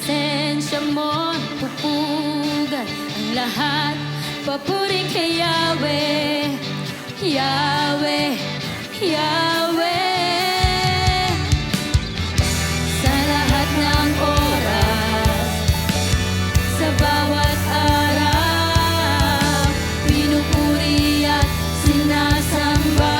presensya mo pupugay ang lahat. Papuri kay Yahweh, Yahweh, Yahweh. Sa lahat ng oras, sa bawat araw, pinupuri at sinasamba.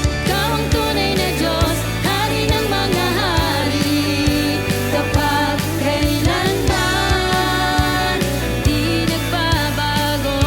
Ikaw ang tunay na Diyos, Hari ng mga hari, kapag kailanman di nagbabago.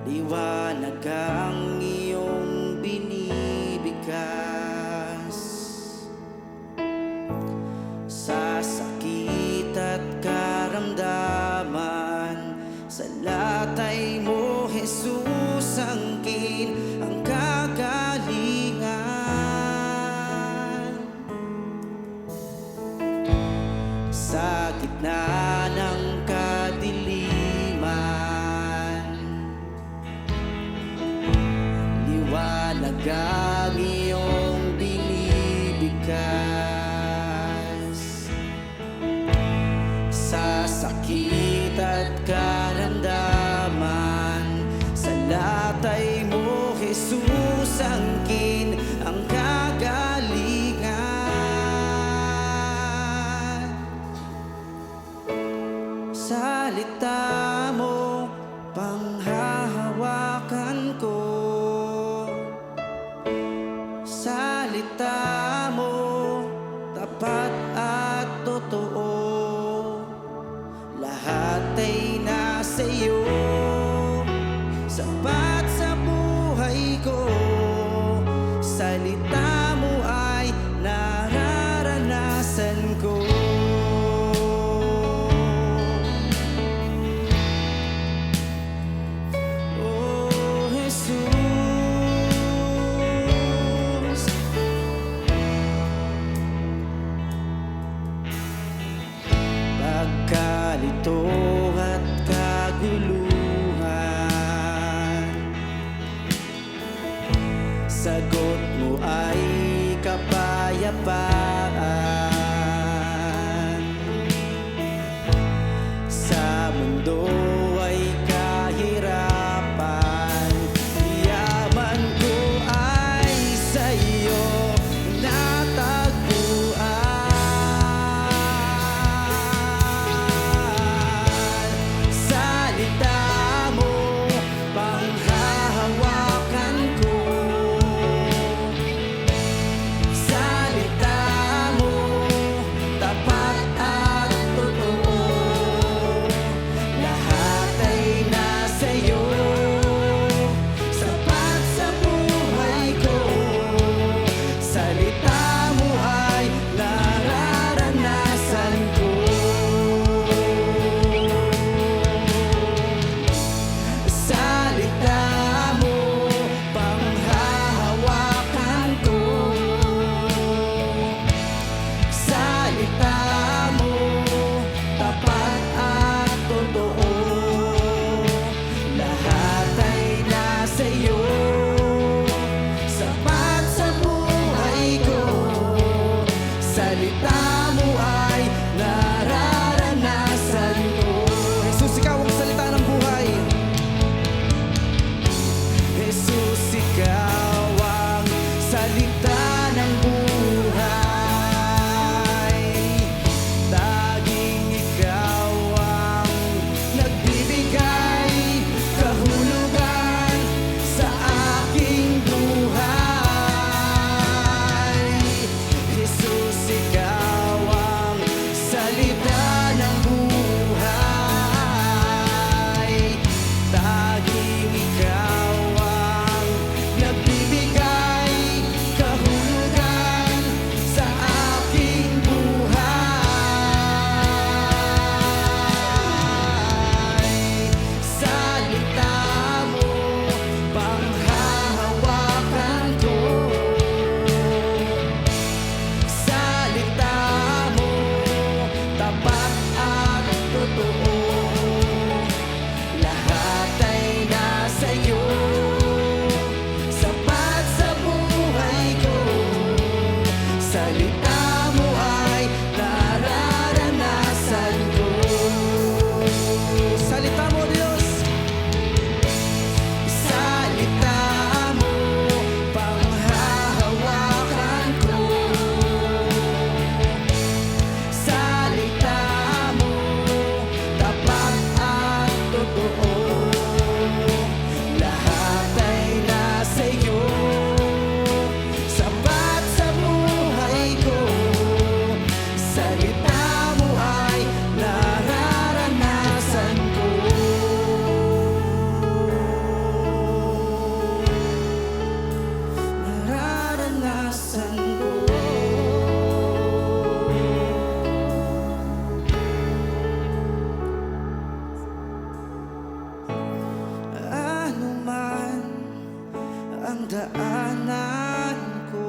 liwanag ang iyong binibigkas. Sa sakit at karamdaman, sa latay mo, Jesus, angkin ang kagalingan. Sa gitna ng kadiliman, liwanag ang iyong binibigkas. Sa sakit at karamdaman, sa latay mo, Jesus, angkin ang kagalingan. Salita mo, panghahawakan ko. Salita mo, tapat at totoo. Lahat ay nasa iyo, sapat sa buhay ko. Salita mo ay nararanasan ko. Oh, Jesus, pagkalito at kaguluhan, sagot mo ay kapayapaan. Sa mundo ay kahirapan, yaman ko ay sa iyo natagpuan. Salita mo, panghahawakan ko. Salita mo, tapat at totoo. Lahat ay nasa iyo, sapat sa buhay ko. Salita mo ay nararanasan ko. Salita mo, panghahawakan ko. Salita mo, tapat at totoo. Lahat ay nasa iyo, sapat sa buhay ko. Salita mo ay nararanasan ko. Jesus, ikaw ang salita ng buhay. Jesus, ikaw ang salita ng buhay. Tanging ikaw ang nagbibigay kahulugan sa aking buhay. Jesus, ikaw ang salita ng buhay. Tanging ikaw ang nagbibigay kahulugan sa aking buhay. Salita mo, panghahawakan ko. Salita mo, tapat at totoo. Lahat ay daanan ko.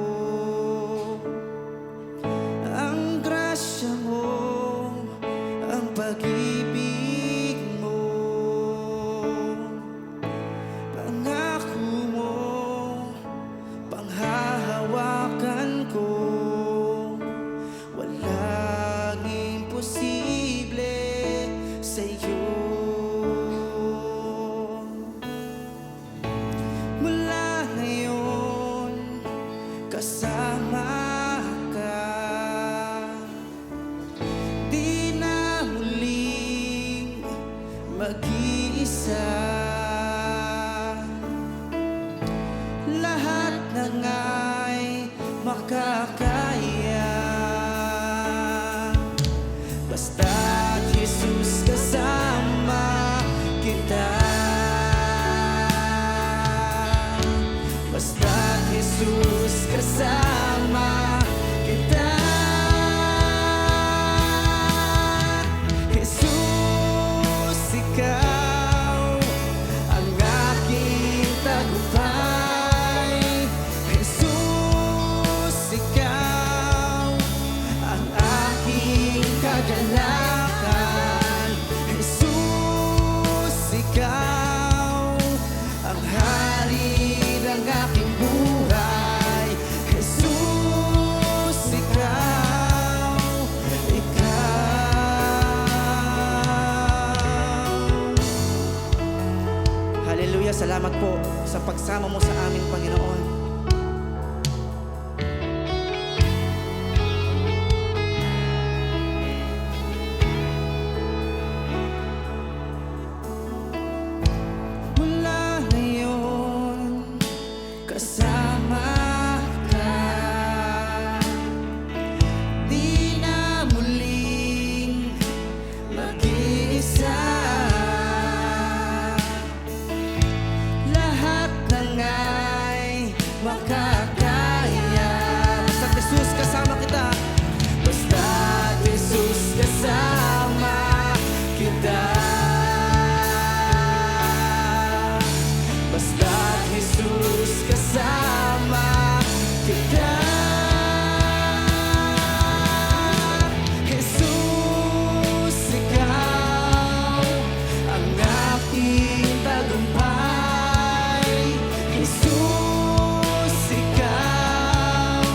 Ang grasya mo, ang pag-ibig mo, pangako mo, panghahawakan ko. Walang imposible sa'yo. Mula ngayon, kasama ka. Di na muling mag-iisa. Lahat na nga'y makakaya. Basta't Jesus kasama kita. Basta't Jesus kasama kita. Jesus, ikaw ang aking tagumpay. Jesus, ikaw ang aking kagalakan. Jesus, ikaw ang hari ng aking buhay. Jesus, ikaw, ikaw. Hallelujah, salamat po sa pagsama mo sa aming Panginoon. Mula ngayon, kasama ka. Di na muling mag-iisa. Lahat na nga'y makakaya. Basta't Jesus kasama kita. Basta't Jesus kasama kita. Basta't Jesus kasama kita. Jesus, ikaw ang aking tagumpay. Jesus, ikaw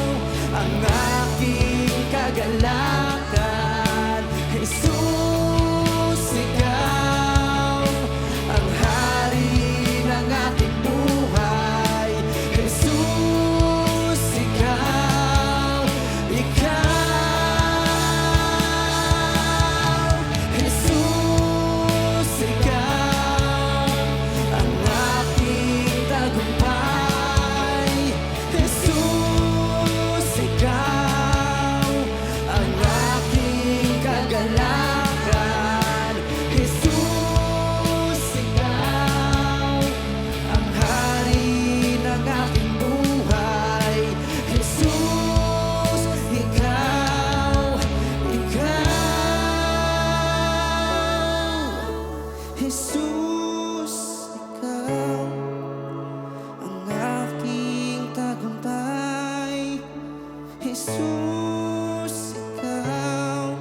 ang aking kagalakan. Jesus, ikaw ang hari ng aking buhay. Jesus, ikaw, ikaw. Jesus, ikaw ang aking tagumpay. Jesus, ikaw ang aking kagalakan. Jesus, ikaw ang hari ng aking buhay. Jesus, ikaw, ikaw. Jesus, ikaw ang aking tagumpay. Jesus, ikaw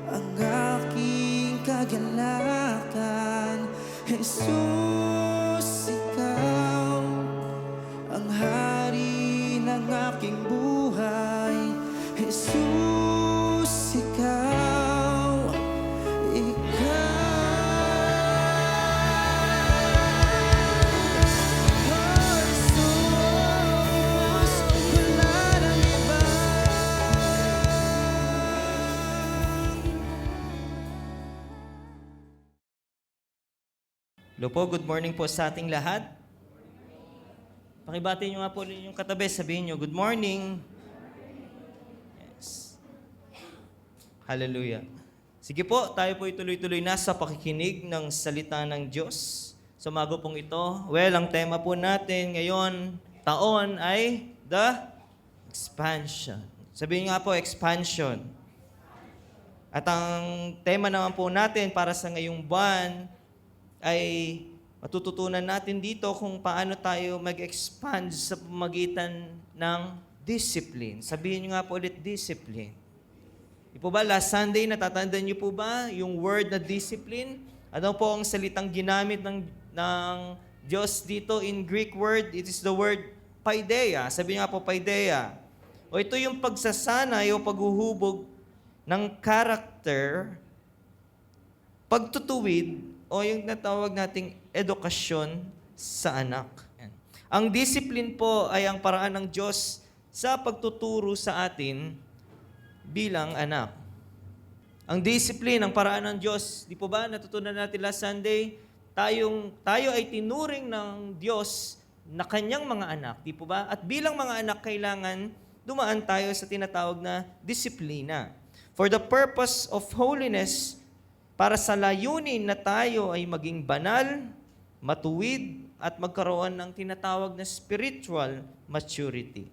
ang aking kagalakan. Jesus, ikaw ang hari ng aking buhay. Jesus, ikaw, Hello po, good morning po sa ating lahat. Pakibati nyo nga po yung katabi, sabihin nyo, good morning. Yes. Hallelujah. Sige po, tayo po ituloy-tuloy na sa pakikinig ng salita ng Diyos. Sa umaga pong ito, ang tema po natin ngayon, taon ay the expansion. Sabihin nga po, expansion. At ang tema naman po natin para sa ngayong buwan ay Matututunan natin dito kung paano tayo mag-expand sa pamagitan ng discipline. Sabihin nyo nga po ulit, discipline. Di po ba, last Sunday, natatandaan nyo po ba yung word na discipline? Ano po ang salitang ginamit ng Diyos dito in Greek word? It is the word paideia. Sabi nga po, paideia. O ito yung pagsasanay o paghuhubog ng character, pagtutuwid, o yung natawag nating edukasyon sa anak. Yan. Ang discipline po ay ang paraan ng Diyos sa pagtuturo sa atin bilang anak. Ang discipline, ang paraan ng Diyos, di po ba, natutunan natin last Sunday, tayo ay tinuring ng Diyos na kanyang mga anak, di po ba? At bilang mga anak, kailangan dumaan tayo sa tinatawag na disiplina. For the purpose of holiness, para sa layunin na tayo ay maging banal, matuwid, at magkaroon ng tinatawag na spiritual maturity.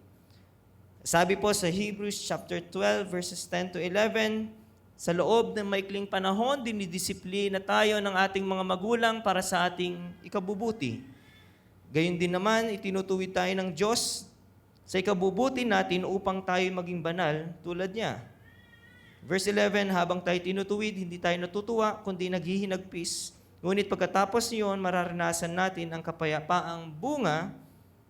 Sabi po sa Hebrews chapter 12 verses 10 to 11, sa loob ng maikling panahon, dinidisiplina tayo ng ating mga magulang para sa ating ikabubuti. Gayon din naman, itinutuwid tayo ng Diyos sa ikabubuti natin upang tayo maging banal tulad niya. Verse 11, habang tayo tinutuwid, hindi tayo natutuwa, kundi naghihinagpis. Ngunit pagkatapos niyon, mararanasan natin ang kapayapaang bunga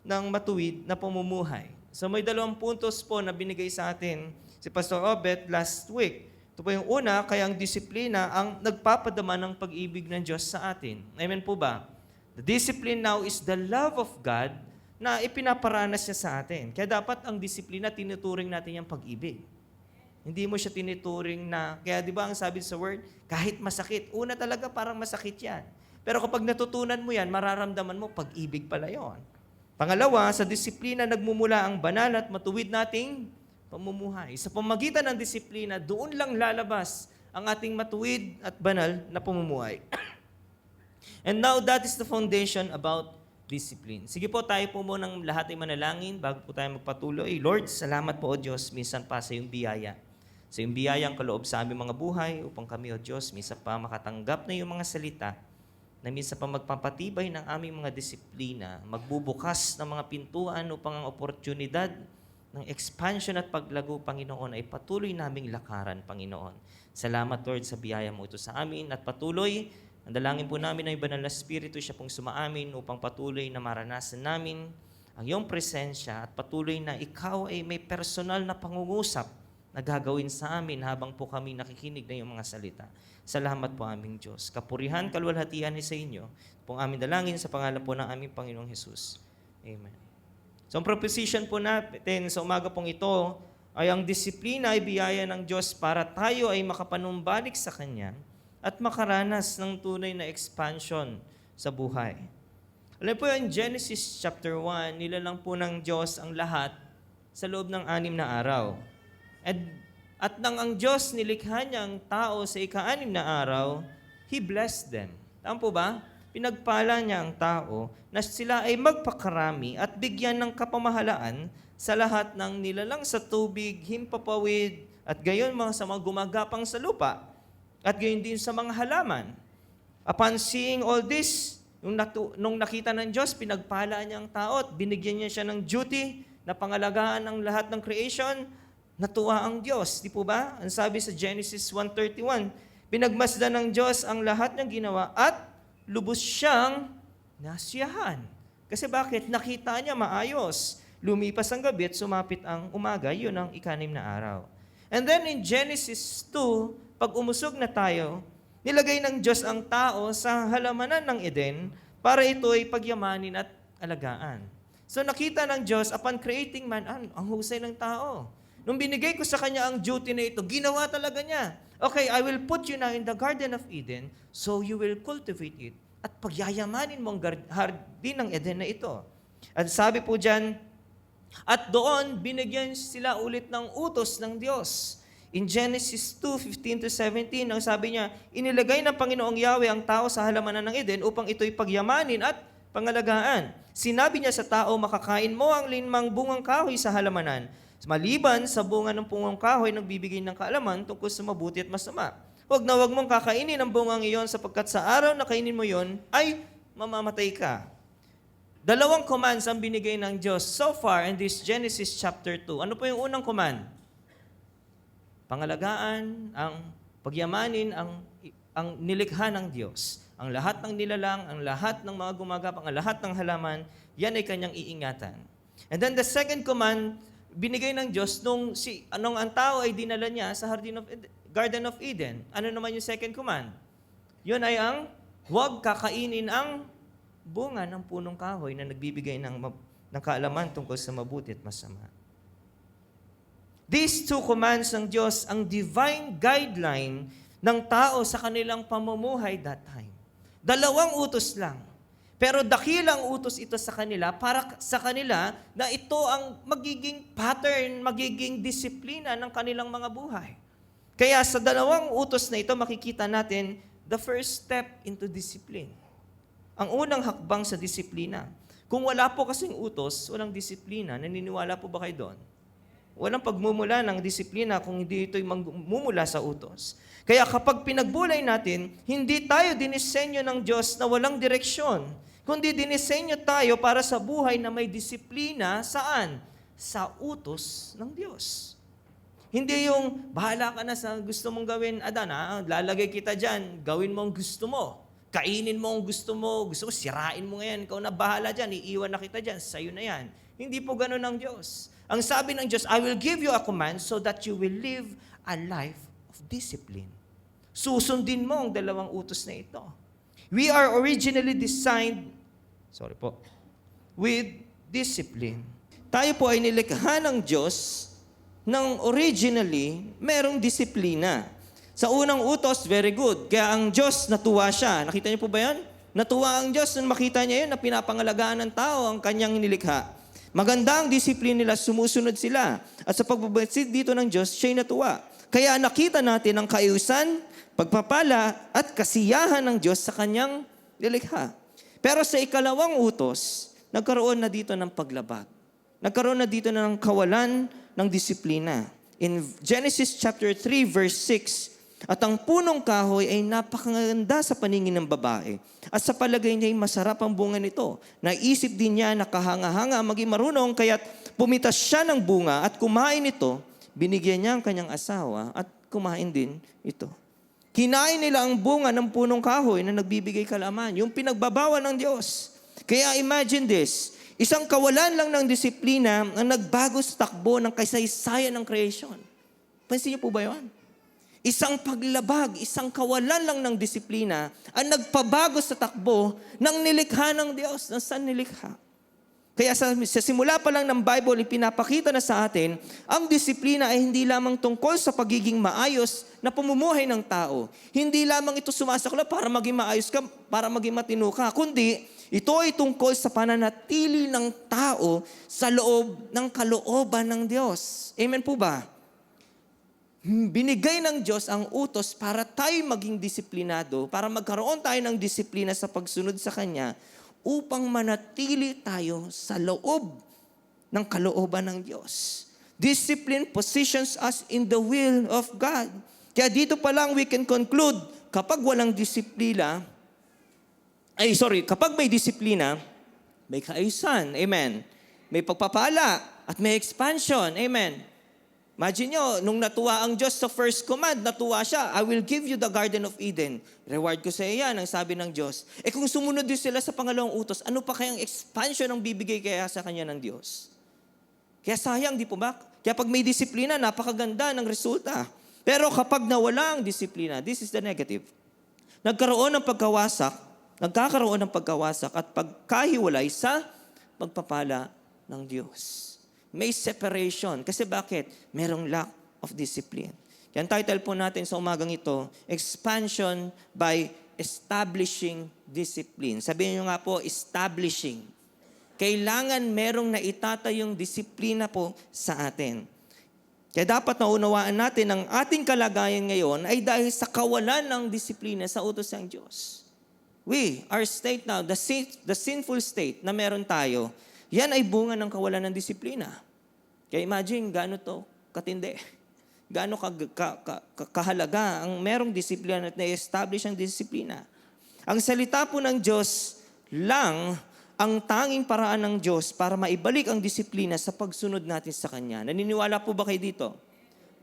ng matuwid na pamumuhay. So may 2 puntos po na binigay sa atin si Pastor Obet last week. Ito po yung una, kaya ang disiplina ang nagpapadama ng pag-ibig ng Diyos sa atin. Amen po ba? The discipline now is the love of God na ipinaparanas niya sa atin. Kaya dapat ang disiplina, tinuturing natin yung pag-ibig. Hindi mo siya tinuturing na, kaya di ba ang sabi sa word, kahit masakit, una talaga parang masakit yan. Pero kapag natutunan mo yan, mararamdaman mo, pag-ibig pala yon. Pangalawa, sa disiplina nagmumula ang banal at matuwid nating pamumuhay. Sa pamagitan ng disiplina, doon lang lalabas ang ating matuwid at banal na pamumuhay. And now, that is the foundation about discipline. Sige po, tayo po munang lahat ay manalangin bago po tayo magpatuloy. Lord, salamat po, O Diyos, minsan pa sa iyong biyaya. Sa iyong biyayang kaloob sa aming mga buhay upang kami, O Diyos, minsan pa makatanggap na iyong mga salita na minsan pa magpapatibay ng aming mga disiplina, magbubukas ng mga pintuan upang ang oportunidad ng expansion at paglago, Panginoon, ay patuloy naming lakaran, Panginoon. Salamat, Lord, sa biyaya mo ito sa amin at patuloy, ang dalangin po namin ng Banal na Espiritu, siya pong sumaamin upang patuloy na maranasan namin ang iyong presensya at patuloy na ikaw ay may personal na pangungusap na gagawin sa amin habang po kami nakikinig ng iyong mga salita. Salamat po aming Diyos. Kapurihan, kaluwalhatian ay sa inyo. Pong aming dalangin sa pangalan po ng aming Panginoong Jesus. Amen. So ang proposition po natin sa umaga pong ito ay ang disiplina ay biyaya ng Diyos para tayo ay makapanumbalik sa Kanya at makaranas ng tunay na expansion sa buhay. Alam po yung Genesis chapter 1, nilalang po ng Diyos ang lahat sa loob ng 6 na araw. At nang ang Diyos nilikha niya ang tao sa ika-6 na araw, He blessed them. Tama po ba? Pinagpala niya ang tao na sila ay magpakarami at bigyan ng kapamahalaan sa lahat ng nilalang sa tubig, himpapawid, at gayon sa mga gumagapang sa lupa, at gayon din sa mga halaman. Upon seeing all this, nung nakita ng Diyos, pinagpala niya ang tao at binigyan niya siya ng duty na pangalagaan ang lahat ng creation. Natuwa ang Diyos, di po ba? Ang sabi sa Genesis 1:31, pinagmasdan ng Diyos ang lahat ng ginawa at lubos siyang nasiyahan. Kasi bakit? Nakita niya maayos. Lumipas ang gabi at sumapit ang umaga, yun ang ika-6 na araw. And then in Genesis 2, pag umusog na tayo, nilagay ng Diyos ang tao sa halamanan ng Eden para ito ay pagyamanin at alagaan. So nakita ng Diyos, upon creating man, ang husay ng tao. Nung binigay ko sa kanya ang duty na ito, ginawa talaga niya. Okay, I will put you now in the Garden of Eden, so you will cultivate it. At pagyayamanin mo ang hardin ng Eden na ito. At sabi po dyan, at doon, binigyan sila ulit ng utos ng Diyos. In Genesis 2:15-17, ang sabi niya, inilagay ng Panginoong Yahweh ang tao sa halamanan ng Eden upang ito'y pagyamanin at pangalagaan. Sinabi niya sa tao, makakain mo ang 5 bungang kahoy sa halamanan. Maliban sa bunga ng pungang kahoy, nagbibigay ng kaalaman tungkol sa mabuti at masama. Huwag na huwag mong kakainin ang bungang iyon sapagkat sa araw na kainin mo yon ay mamamatay ka. Dalawang commands ang binigay ng Diyos so far in this Genesis chapter 2. Ano po yung unang command? Pangalagaan, pagyamanin ang nilikha ng Diyos. Ang lahat ng nilalang, ang lahat ng mga gumagapang, ang lahat ng halaman, yan ay kanyang iingatan. And then the second command, binigay ng Diyos nung ang tao ay dinala niya sa Garden of Eden. Ano naman yung second command? Yun ay huwag kakainin ang bunga ng punong kahoy na nagbibigay ng kaalaman tungkol sa mabuti at masama. These two commands ng Diyos ang divine guideline ng tao sa kanilang pamumuhay that time. Dalawang utos lang. Pero dakilang utos ito sa kanila para sa kanila na ito ang magiging pattern, magiging disiplina ng kanilang mga buhay. Kaya sa dalawang utos na ito makikita natin the first step into discipline. Ang unang hakbang sa disiplina. Kung wala po kasing utos, walang disiplina. Naniniwala po ba kayo doon? Walang pagmumula ng disiplina kung hindi ito'y magmumula sa utos. Kaya kapag pinagbulay natin, hindi tayo dinisenyo ng Diyos na walang direksyon, kundi dinisenyo tayo para sa buhay na may disiplina. Saan? Sa utos ng Diyos. Hindi yung bahala ka na sa gusto mong gawin, Adan, lalagay kita dyan, gawin mo ang gusto mo. Kainin mo ang gusto mo, sirain mo ngayon, ikaw na bahala dyan, iiwan na kita dyan, sa'yo na yan. Hindi po ganun ang Diyos. Ang sabi ng Diyos, I will give you a command so that you will live a life of discipline. Susundin mo ang dalawang utos na ito. We are originally designed, with discipline. Tayo po ay nilikha ng Diyos nang originally merong disiplina. Sa unang utos, very good. Kaya ang Diyos, natuwa siya. Nakita niyo po ba yan? Natuwa ang Diyos nung makita niya yun na pinapangalagaan ng tao ang kanyang nilikha. Maganda ang disiplina nila, sumusunod sila. At sa pagbabasid dito ng Diyos, siya'y natuwa. Kaya nakita natin ang kaayusan, pagpapala, at kasiyahan ng Diyos sa kanyang nilikha. Pero sa ikalawang utos, nagkaroon na dito ng paglabag. Nagkaroon na dito ng kawalan ng disiplina. In Genesis chapter 3 verse 6, at ang punong kahoy ay napakaganda sa paningin ng babae. At sa palagay niya ay masarap ang bunga nito. Naisip din niya na kahanga-hanga maging marunong, kaya't pumitas siya ng bunga at kumain ito. Binigyan niya ang kanyang asawa at kumain din ito. Kinain nila ang bunga ng punong kahoy na nagbibigay kalaman. Yung pinagbabawal ng Diyos. Kaya imagine this, isang kawalan lang ng disiplina ang nagbago sa takbo ng kasaysayan ng creation. Pansin niyo po ba yun? Isang paglabag, isang kawalan lang ng disiplina ang nagpabago sa takbo ng nilikha ng Diyos, ng saan nilikha. Kaya sa simula pa lang ng Bible, ipinapakita na sa atin, ang disiplina ay hindi lamang tungkol sa pagiging maayos na pamumuhay ng tao. Hindi lamang ito sumasaklap para maging maayos ka, para maging matino ka, kundi ito ay tungkol sa pananatili ng tao sa loob ng kalooban ng Diyos. Amen po ba? Binigay ng Diyos ang utos para tayo maging disiplinado, para magkaroon tayo ng disiplina sa pagsunod sa Kanya, upang manatili tayo sa loob ng kalooban ng Diyos. Discipline positions us in the will of God. Kaya dito pa lang we can conclude, kapag walang disiplina, kapag may disiplina, may kaayusan. Amen. May pagpapala at may expansion. Amen. Imagine nyo, nung natuwa ang Diyos sa first command, natuwa siya, I will give you the Garden of Eden. Reward ko sa iyan, ang sabi ng Diyos. Kung sumunod din sila sa pangalawang utos, ano pa kayang expansion ang bibigay kaya sa kanya ng Diyos? Kaya sayang, di po ba? Kaya pag may disiplina, napakaganda ng resulta. Pero kapag nawala ang disiplina, this is the negative. Nagkakaroon ng pagkawasak at pagkahiwalay sa pagpapala ng Diyos. May separation. Kasi bakit? Merong lack of discipline. Yan title po natin sa umagang ito, Expansion by Establishing Discipline. Sabihin nyo nga po, establishing. Kailangan merong naitatayong disiplina po sa atin. Kaya dapat naunawaan natin ang ating kalagayan ngayon ay dahil sa kawalan ng disiplina sa utos ng Diyos. Our state now, the sinful state na meron tayo, yan ay bunga ng kawalan ng disiplina. Kaya imagine, gaano to katindi. Gaano kahalaga ang merong disiplina at na-establish ang disiplina. Ang salita po ng Diyos lang ang tanging paraan ng Diyos para maibalik ang disiplina sa pagsunod natin sa Kanya. Naniniwala po ba kayo dito?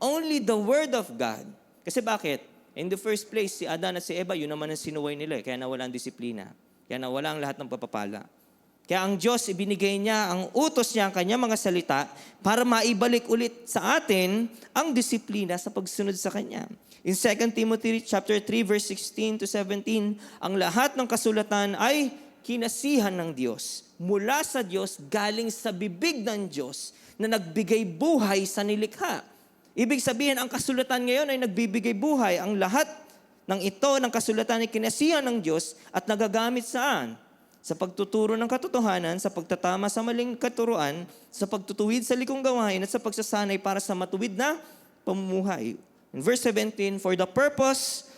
Only the Word of God. Kasi bakit? In the first place, si Adan at si Eva, yun naman ang sinuway nila. Kaya nawala ang disiplina. Kaya nawala ang lahat ng papapala. Kaya ang Diyos, ibinigay niya, ang utos niya, ang kanyang mga salita, para maibalik ulit sa atin ang disiplina sa pagsunod sa Kanya. In 2 Timothy chapter 3, verse 16 to 17, ang lahat ng kasulatan ay kinasihan ng Diyos. Mula sa Diyos, galing sa bibig ng Diyos na nagbigay buhay sa nilikha. Ibig sabihin, ang kasulatan ngayon ay nagbibigay buhay. Ang lahat ng ito, ng kasulatan ay kinasihan ng Diyos at nagagamit saan? Sa pagtuturo ng katotohanan, sa pagtatama sa maling katuruan, sa pagtutuwid sa likong gawain, at sa pagsasanay para sa matuwid na pamumuhay. In verse 17, for the purpose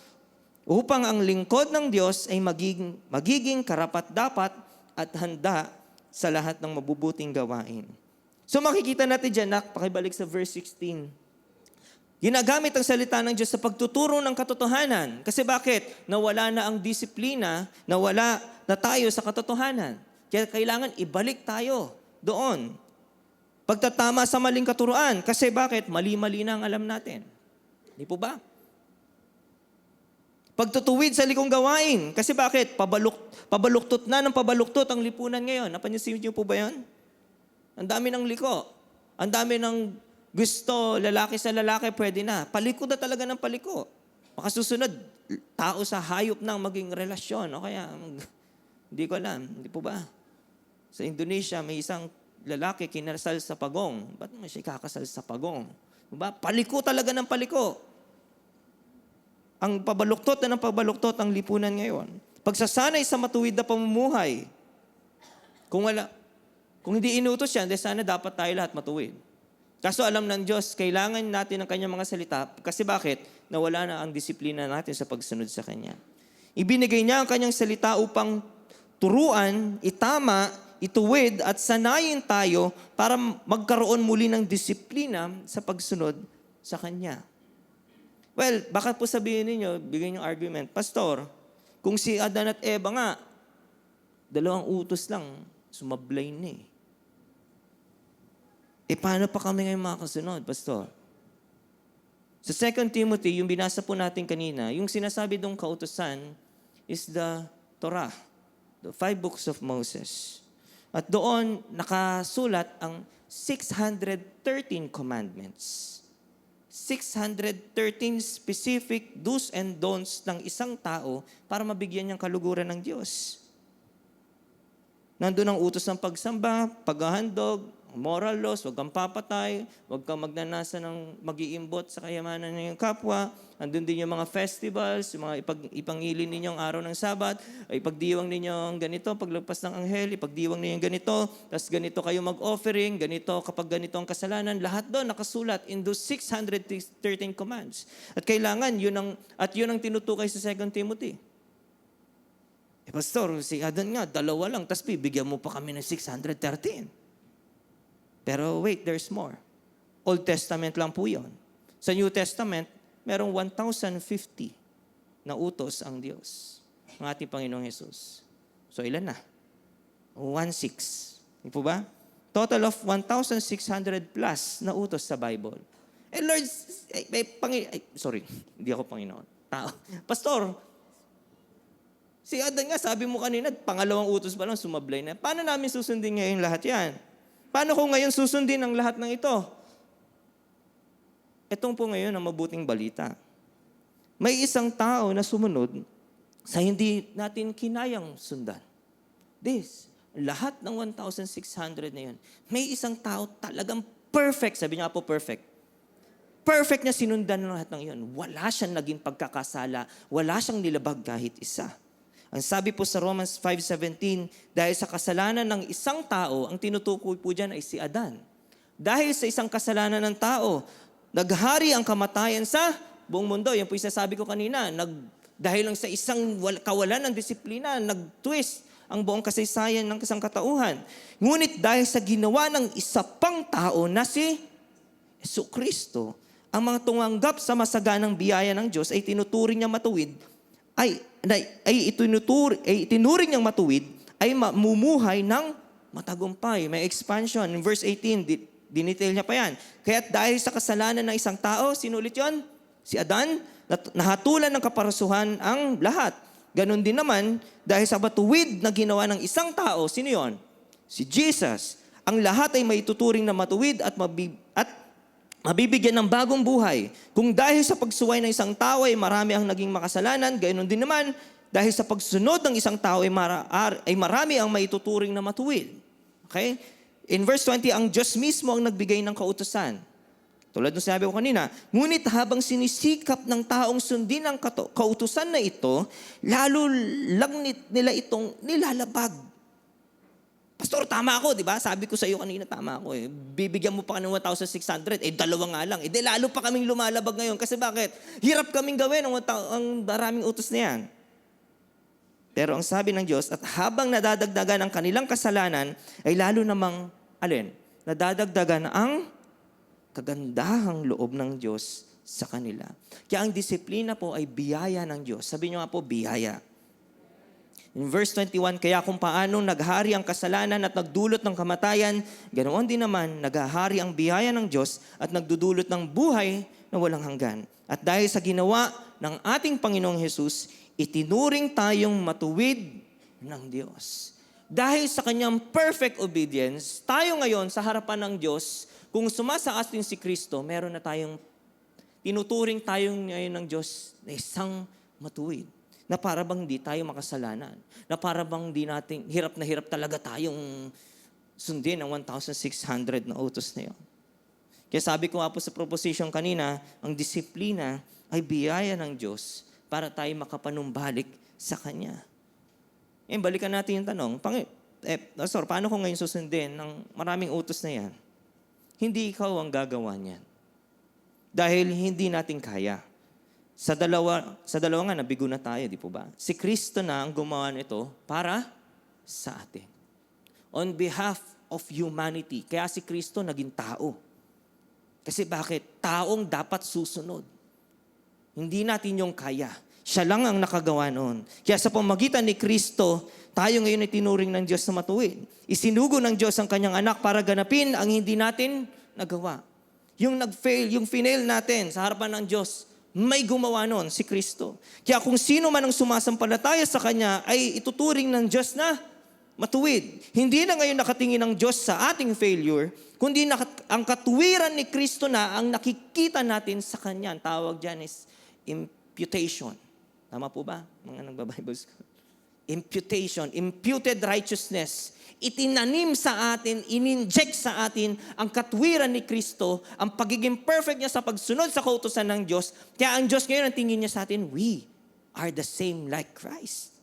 upang ang lingkod ng Diyos ay magiging karapat-dapat at handa sa lahat ng mabubuting gawain. So makikita natin dyan, pakibalik sa verse 16. Ginagamit ang salita ng Diyos sa pagtuturo ng katotohanan. Kasi bakit? Nawala na ang disiplina, nawala na tayo sa katotohanan. Kaya kailangan ibalik tayo doon. Pagtatama sa maling katuruan. Kasi bakit? Mali-mali na ang alam natin. Di po ba? Pagtutuwid sa likong gawain. Kasi bakit? Pabaluktot na ng pabaluktot ang lipunan ngayon. Napansin niyo po ba yan? Ang dami ng liko. Ang dami ng gusto, lalaki sa lalaki, pwede na. Paliko na talaga ng paliko. Makasusunod, tao sa hayop nang maging relasyon. O kaya, hindi ko alam. Hindi po ba? Sa Indonesia, may isang lalaki kinasal sa pagong. Ba't mo siya kakasal sa pagong? Diba? Paliko talaga ng paliko. Ang pabaluktot na ng pabaluktot ang lipunan ngayon. Pagsasanay sa matuwid na pamumuhay. Kung hindi inutos yan, sana dapat tayo lahat matuwid. Kaso alam ng Diyos, kailangan natin ang kanyang mga salita. Kasi bakit? Nawala na ang disiplina natin sa pagsunod sa Kanya. Ibinigay niya ang kanyang salita upang turuan, itama, ituwid at sanayin tayo para magkaroon muli ng disiplina sa pagsunod sa Kanya. Well, baka po sabihin ninyo, bigyan yung argument, Pastor, kung si Adan at Eva nga, 2 utos lang, sumablay na eh. Paano pa kami ngayon makakasunod, Pastor? Sa 2 Timothy, yung binasa po natin kanina, yung sinasabi dong kautusan is the Torah, the 5 books of Moses. At doon nakasulat ang 613 commandments. 613 specific do's and don'ts ng isang tao para mabigyan niyang kaluguran ng Diyos. Nandun ang utos ng pagsamba, paghahandog, moral laws, huwag kang papatay, huwag kang magnanasa ng mag-iimbot sa kayamanan ng iyong kapwa. Andun din yung mga festivals, yung mga ipangilin ninyong araw ng Sabat, ipagdiwang ninyong ganito, paglagpas ng anghel, ipagdiwang ninyong ganito, tapos ganito kayo mag-offering, ganito kapag ganito ang kasalanan. Lahat doon nakasulat in those 613 commands. At kailangan, yun ang tinutukay sa 2 Timothy. Pastor, si Adan nga, 2 lang, tapos bibigyan mo pa kami ng 613. Pero wait, there's more. Old Testament lang po yun. Sa New Testament, merong 1,050 na utos ang Diyos, ang ating Panginoong Jesus. So ilan na? 1,600. Hindi po ba? Total of 1,600 plus na utos sa Bible. Lord, hindi ako Panginoon. Tao. Pastor, si Adan nga, sabi mo kanina, pangalawang utos pa lang, sumablay na. Paano namin susundin ngayon lahat yan? Paano kung ngayon susundin ang lahat ng ito? Itong po ngayon ang mabuting balita. May isang tao na sumunod sa hindi natin kinayang sundan. Lahat ng 1,600 na yun, may isang tao talagang perfect. Sabi niya po, perfect. Perfect na sinundan ng lahat ng yun. Wala siyang naging pagkakasala. Wala siyang nilabag kahit isa. Ang sabi po sa Romans 5:17, dahil sa kasalanan ng isang tao, ang tinutukoy po dyan ay si Adan. Dahil sa isang kasalanan ng tao, naghari ang kamatayan sa buong mundo. Yan po yung sasabi ko kanina. Dahil lang sa isang kawalan ng disiplina, nag-twist ang buong kasaysayan ng isang katauhan. Ngunit dahil sa ginawa ng isa pang tao na si Jesucristo, ang mga tumanggap sa masaganang biyaya ng Diyos ay tinuturing niya matuwid, itinuring niyang matuwid ay mamumuhay ng matagumpay. May expansion. In verse 18, dinetail niya pa yan. Kaya't dahil sa kasalanan ng isang tao, sino ulit yun? Si Adan, nahatulan ng kaparasuhan ang lahat. Ganon din naman, dahil sa matuwid na ginawa ng isang tao, sino yun? Si Jesus. Ang lahat ay maituturing na matuwid at mabibigyan ng bagong buhay. Kung dahil sa pagsuway ng isang tao ay marami ang naging makasalanan, gayon din naman, dahil sa pagsunod ng isang tao ay marami ang maituturing na matuwid. Okay? In verse 20, ang Diyos mismo ang nagbigay ng kautusan. Tulad ng sinabi ko kanina, ngunit habang sinisikap ng taong sundin ang kautusan na ito, lalo lang nila itong nilalabag. Pastor, tama ako, di ba? Sabi ko sa iyo kanina, tama ako eh. Bibigyan mo pa ka ng 1,600, dalawa nga lang. Lalo pa kaming lumalabag ngayon. Kasi bakit? Hirap kaming gawin ang maraming utos na yan. Pero ang sabi ng Diyos, at habang nadadagdagan ang kanilang kasalanan, ay lalo namang, nadadagdagan ang kagandahang loob ng Diyos sa kanila. Kaya ang disiplina po ay biyaya ng Diyos. Sabi niyo nga po, biyaya. In verse 21, kaya kung paano naghari ang kasalanan at nagdulot ng kamatayan, ganoon din naman naghahari ang biyaya ng Diyos at nagdudulot ng buhay na walang hanggan. At dahil sa ginawa ng ating Panginoong Hesus, itinuring tayong matuwid ng Diyos. Dahil sa kanyang perfect obedience, tayo ngayon sa harapan ng Diyos, kung sumasaatin si Kristo, meron na tayong tinuturing tayong ngayon ng Diyos na isang matuwid. Na para bang di tayo makasalanan. Na para bang di natin, hirap na hirap talaga tayong sundin ang 1,600 na utos na yun. Kaya sabi ko nga po sa proposition kanina, ang disiplina ay biyaya ng Diyos para tayo makapanumbalik sa Kanya. Balikan natin yung tanong, Pastor, paano ko ngayon susundin ng maraming utos na yan? Hindi ikaw ang gagawa niyan. Dahil hindi natin kaya. Sa dalawa nga, nabigo na tayo, di po ba? Si Kristo na ang gumawa nito para sa atin. On behalf of humanity. Kaya si Kristo naging tao. Kasi bakit? Taong dapat susunod. Hindi natin yung kaya. Siya lang ang nakagawa noon. Kaya sa pamagitan ni Kristo, tayo ngayon ay tinuring ng Diyos na matuwid. Isinugo ng Diyos ang kanyang anak para ganapin ang hindi natin nagawa. Yung nag-fail, yung finail natin sa harapan ng Diyos, may gumawa noon, si Kristo. Kaya kung sino man ang sumasampalataya sa Kanya, ay ituturing ng Diyos na matuwid. Hindi na ngayon nakatingin ng Diyos sa ating failure, kundi ang katuwiran ni Kristo na ang nakikita natin sa Kanya. Ang tawag dyan is imputation. Tama po ba, mga nagbabible school? Imputation, imputed righteousness. Itinanim sa atin, ininject sa atin ang katwiran ni Kristo, ang pagiging perfect niya sa pagsunod sa kautusan ng Diyos. Kaya ang Diyos ngayon ang tingin niya sa atin, we are the same like Christ.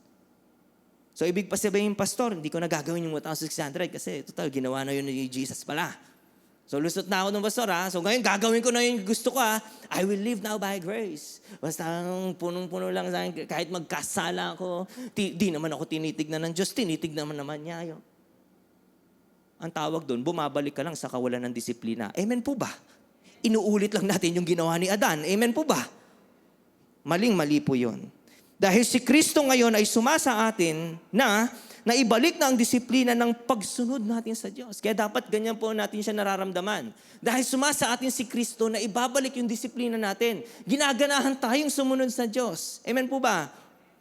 So ibig pa sabihin, Pastor, hindi ko na gagawin yung 1,600 kasi total, ginawa na yun ni Jesus pala. So lusot na ako ng Pastor ha. So ngayon gagawin ko na yung gusto ko ha. I will live now by grace. Basta punong-puno lang sa akin, kahit magkasala ako, di naman ako tinitignan ng Diyos, tinitignan naman niya yun. Ang tawag doon, bumabalik ka lang sa kawalan ng disiplina. Amen po ba? Inuulit lang natin yung ginawa ni Adan. Amen po ba? Maling-mali po yun. Dahil si Kristo ngayon ay sumasa atin na ibalik na ang disiplina ng pagsunod natin sa Diyos. Kaya dapat ganyan po natin siya nararamdaman. Dahil sumasa atin si Kristo na ibabalik yung disiplina natin. Ginaganahan tayong sumunod sa Diyos. Amen po ba?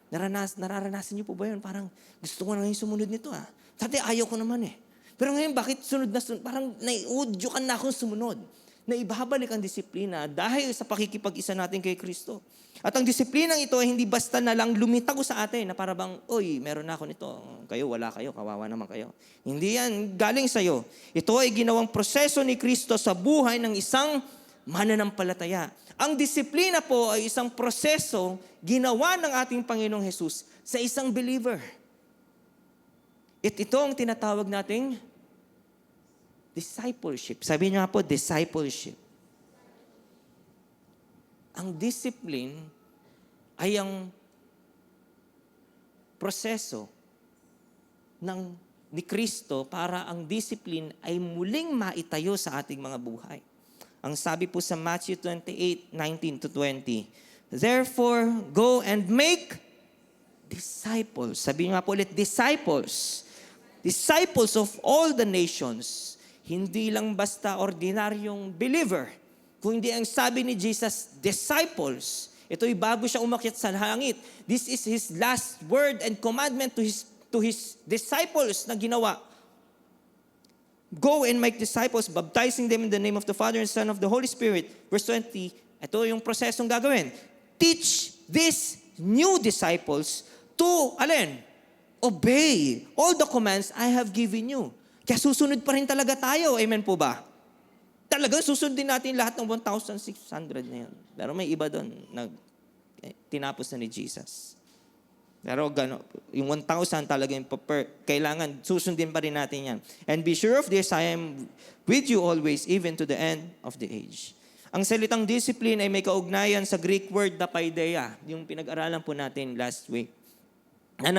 Nararanasan niyo po ba yun? Parang gusto ko na ngayon sumunod nito ha. Dati ayaw ko naman eh. Pero ngayon, bakit sunod na sunod? Parang naiudyukan na akong sumunod. Na ibabalik ang disiplina dahil sa pakikipag-isa natin kay Kristo. At ang disiplinang ito ay hindi basta na lang lumitago sa atin na para bang, meron na ako nito. Kayo, wala kayo, kawawa naman kayo. Hindi yan, galing sa'yo. Ito ay ginawang proseso ni Kristo sa buhay ng isang mananampalataya. Ang disiplina po ay isang proseso ginawa ng ating Panginoong Hesus sa isang believer. Ito ang tinatawag nating discipleship. Sabi niyo nga po, discipleship. Ang discipline ay ang proseso ni Kristo para ang discipline ay muling maitayo sa ating mga buhay. Ang sabi po sa Matthew 28:19-20, therefore, go and make disciples. Sabi nga po ulit, disciples. disciples of all the nations. Hindi lang basta ordinaryong believer. Kung hindi ang sabi ni Jesus, disciples. Ito'y bago siya umakyat sa langit. This is His last word and commandment to His disciples na ginawa. Go and make disciples, baptizing them in the name of the Father and Son of the Holy Spirit. Verse 20, ito yung prosesong gagawin. Teach these new disciples to, obey all the commands I have given you. Kaya susunod pa rin talaga tayo. Amen po ba? Talaga, susundin natin lahat ng 1,600 na yun. Pero may iba doon na tinapos na ni Jesus. Pero yung 1,000 talaga yung kailangan susundin pa rin natin yan. And be sure of this, I am with you always, even to the end of the age. Ang salitang discipline ay may kaugnayan sa Greek word na paideia, yung pinag-aralan po natin last week. Na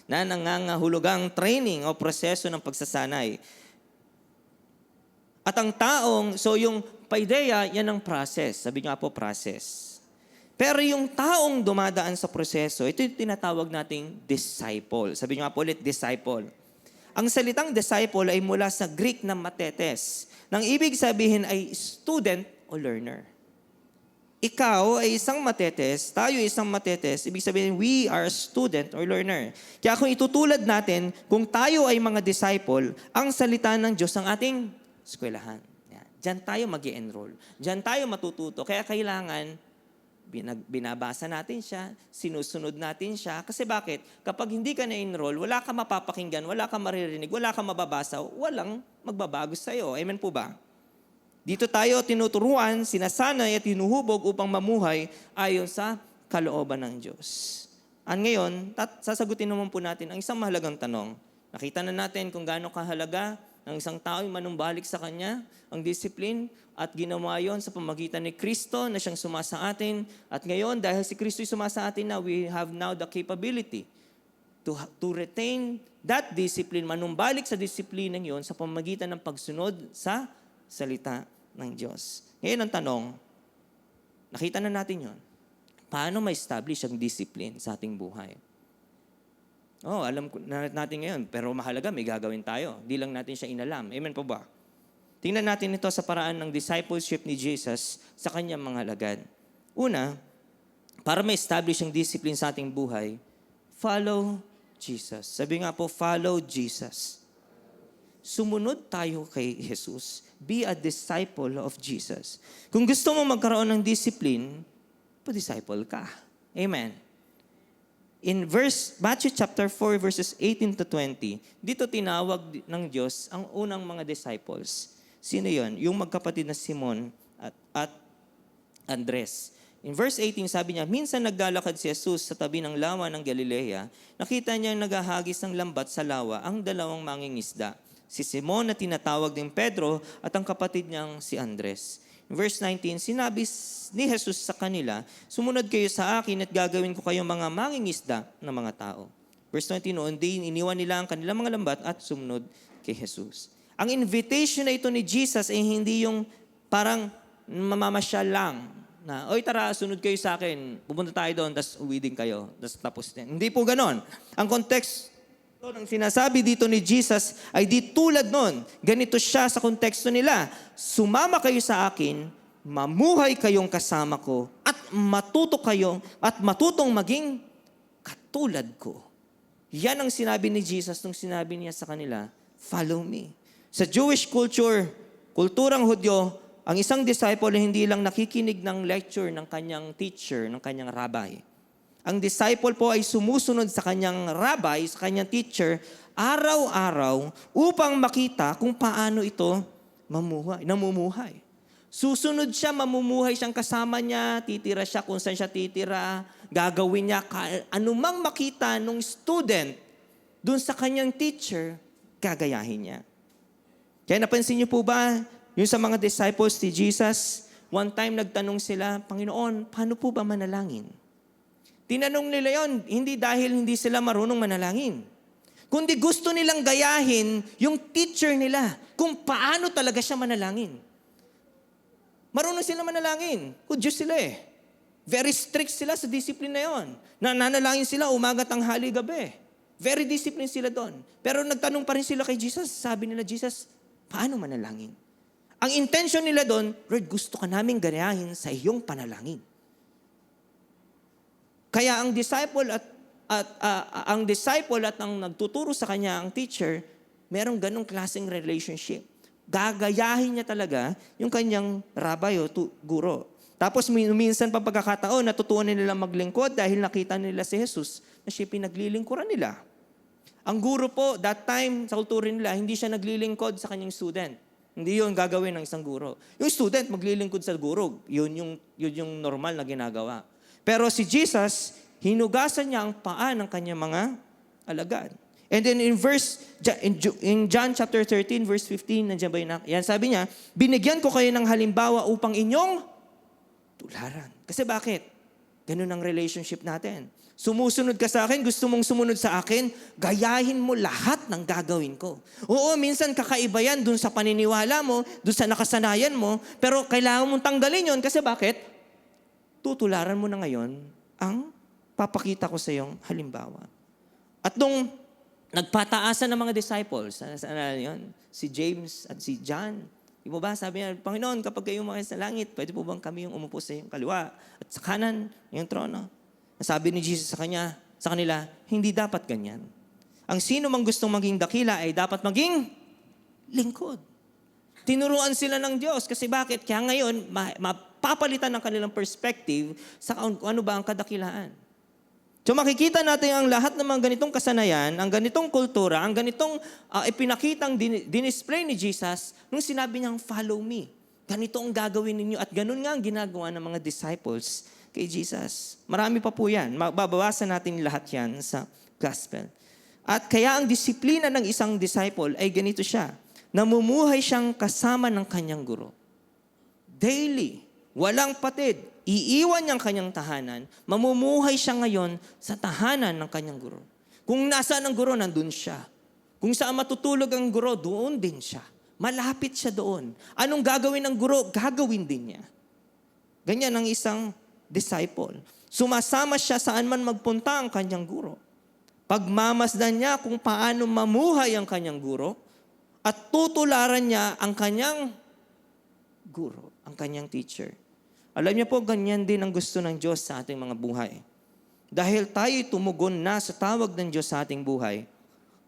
nangangahulugang training o proseso ng pagsasanay. At ang taong, so yung paideia, yan ang process. Sabi nga po, process. Pero yung taong dumadaan sa proseso, ito yung tinatawag nating disciple. Sabi nga po ulit, disciple. Ang salitang disciple ay mula sa Greek na matetes. Nang ibig sabihin ay student o learner. Ikaw ay isang matetes, tayo ay isang matetes, ibig sabihin we are a student or learner. Kaya kung itutulad natin, kung tayo ay mga disciple, ang salita ng Diyos ang ating eskwelahan. Yan. Diyan tayo mag-i-enroll. Diyan tayo matututo. Kaya kailangan binabasa natin siya, sinusunod natin siya. Kasi bakit? Kapag hindi ka na-enroll, wala ka mapapakinggan, wala ka maririnig, wala ka mababasa, walang magbabago sa'yo. Amen po ba? Dito tayo tinuturuan, sinasanay at hinuhubog upang mamuhay ayon sa kalooban ng Diyos. Ngayon, sasagutin naman po natin ang isang mahalagang tanong. Nakita na natin kung gaano kahalaga ng isang tao yung manumbalik sa Kanya, ang discipline, at ginawa yon sa pamagitan ni Kristo na siyang sumasa atin. At ngayon, dahil si Kristo yung sumasa atin na, we have now the capability to retain that discipline, manumbalik sa disiplineng yon sa pamagitan ng pagsunod sa salita ng Diyos. Ngayon ang tanong, nakita na natin yon. Paano ma-establish ang discipline sa ating buhay? Alam natin ngayon, pero mahalaga, may gagawin tayo. Di lang natin siya inalam. Amen po ba? Tingnan natin ito sa paraan ng discipleship ni Jesus sa kanyang mga alagad. Una, para ma-establish ang discipline sa ating buhay, follow Jesus. Sabi nga po, follow Jesus. Sumunod tayo kay Jesus. Be a disciple of Jesus. Kung gusto mo magkaroon ng discipline, pa-disciple ka. Amen. In Matthew chapter 4, verses 18 to 20, dito tinawag ng Diyos ang unang mga disciples. Sino yon? Yung magkapatid na Simon at Andres. In verse 18, sabi niya, minsan naglalakad si Jesus sa tabi ng lawa ng Galilea. Nakita niya naghahagis ng lambat sa lawa ang dalawang mangingisda. Si Simon na tinatawag din Pedro at ang kapatid niyang si Andres. In verse 19, sinabi ni Jesus sa kanila, sumunod kayo sa akin at gagawin ko kayong mga mangingisda ng mga tao. Verse 20, noon din iniwan nila ang kanilang mga lambat at sumunod kay Jesus. Ang invitation na ito ni Jesus ay hindi yung parang mamamasyal lang na, oy tara, sunod kayo sa akin, pupunta tayo doon, tapos uwi din kayo, tapos tapos din. Hindi po ganon. Ang context ng sinasabi dito ni Jesus ay di tulad nun. Ganito siya sa konteksto nila. Sumama kayo sa akin, mamuhay kayong kasama ko, at matutong maging katulad ko. Yan ang sinabi ni Jesus nung sinabi niya sa kanila, follow me. Sa Jewish kulturang Hudyo, ang isang disciple ay hindi lang nakikinig ng lecture ng kanyang teacher, ng kanyang rabbi. Ang disciple po ay sumusunod sa kanyang rabbi, sa kanyang teacher, araw-araw upang makita kung paano ito namumuhay. Susunod siya, mamumuhay siyang kasama niya, titira siya kung saan siya titira, gagawin niya, anumang makita nung student dun sa kanyang teacher, gagayahin niya. Kaya napansin niyo po ba, yung sa mga disciples ni Jesus, one time nagtanong sila, Panginoon, paano po ba manalangin? Tinanong nila yon, hindi dahil hindi sila marunong manalangin, kundi gusto nilang gayahin yung teacher nila kung paano talaga siya manalangin. Marunong sila manalangin. Diyos sila eh. Very strict sila sa discipline na yon. Nananalangin sila umaga, tanghali, gabi. Very disciplined sila doon. Pero nagtanong pa rin sila kay Jesus. Sabi nila, Jesus, paano manalangin? Ang intention nila doon, Lord, gusto ka naming gayahin sa iyong panalangin. Kaya ang disciple at ang nagtuturo sa kanya, ang teacher, merong ganong klaseng relationship. Gagayahin niya talaga yung kanyang rabbi o guro. Tapos minsan pa pagkakataon, natutunan nila maglingkod dahil nakita nila si Jesus na siya pinaglilingkuran nila. Ang guro po, that time, sa kultura nila, hindi siya naglilingkod sa kanyang student. Hindi yun gagawin ng isang guro. Yung student, maglilingkod sa guro. Yun yung normal na ginagawa. Pero si Jesus, hinugasan niya ang paa ng kanyang mga alagad. And then in John chapter 13, verse 15, nandiyan ba yun? Yan, sabi niya, binigyan ko kayo ng halimbawa upang inyong tularan. Kasi bakit? Ganun ang relationship natin. Sumusunod ka sa akin, gusto mong sumunod sa akin, gayahin mo lahat ng gagawin ko. Oo, minsan kakaiba yan dun sa paniniwala mo, dun sa nakasanayan mo, pero kailangan mong tanggalin yon kasi bakit? Tutularan mo na ngayon ang papakita ko sa iyong halimbawa. At nung nagpataasan ng mga disciples, yun, si James at si John, di mo ba, sabi niya, Panginoon, kapag kayo umakyat sa langit, pwede po bang kami yung umupo sa iyong kaliwa at sa kanan, yung trono? Sabi ni Jesus sa kanila, hindi dapat ganyan. Ang sino mang gustong maging dakila ay dapat maging lingkod. Tinuruan sila ng Diyos kasi bakit? Kaya ngayon, mapapalitan ng kanilang perspective sa kung ano ba ang kadakilaan. So makikita natin ang lahat ng mga ganitong kasanayan, ang ganitong kultura, ang ganitong ipinakitang dinisplay ni Jesus nung sinabi niyang, follow me. Ganito ang gagawin ninyo at ganun nga ang ginagawa ng mga disciples kay Jesus. Marami pa po yan. Babawasan natin lahat yan sa gospel. At kaya ang disiplina ng isang disciple ay ganito siya. Namumuhay siyang kasama ng kanyang guro. Daily, walang patid, iiwan niyang kanyang tahanan, mamumuhay siya ngayon sa tahanan ng kanyang guro. Kung nasaan ang guro, nandun siya. Kung saan matutulog ang guro, doon din siya. Malapit siya doon. Anong gagawin ng guro, gagawin din niya. Ganyan ang isang disciple. Sumasama siya saan man magpunta ang kanyang guro. Pagmamasdan niya kung paano mamuhay ang kanyang guro, at tutularan niya ang kanyang guro, ang kanyang teacher. Alam niyo po, ganyan din ang gusto ng Diyos sa ating mga buhay. Dahil tayo'y tumugon na sa tawag ng Diyos sa ating buhay,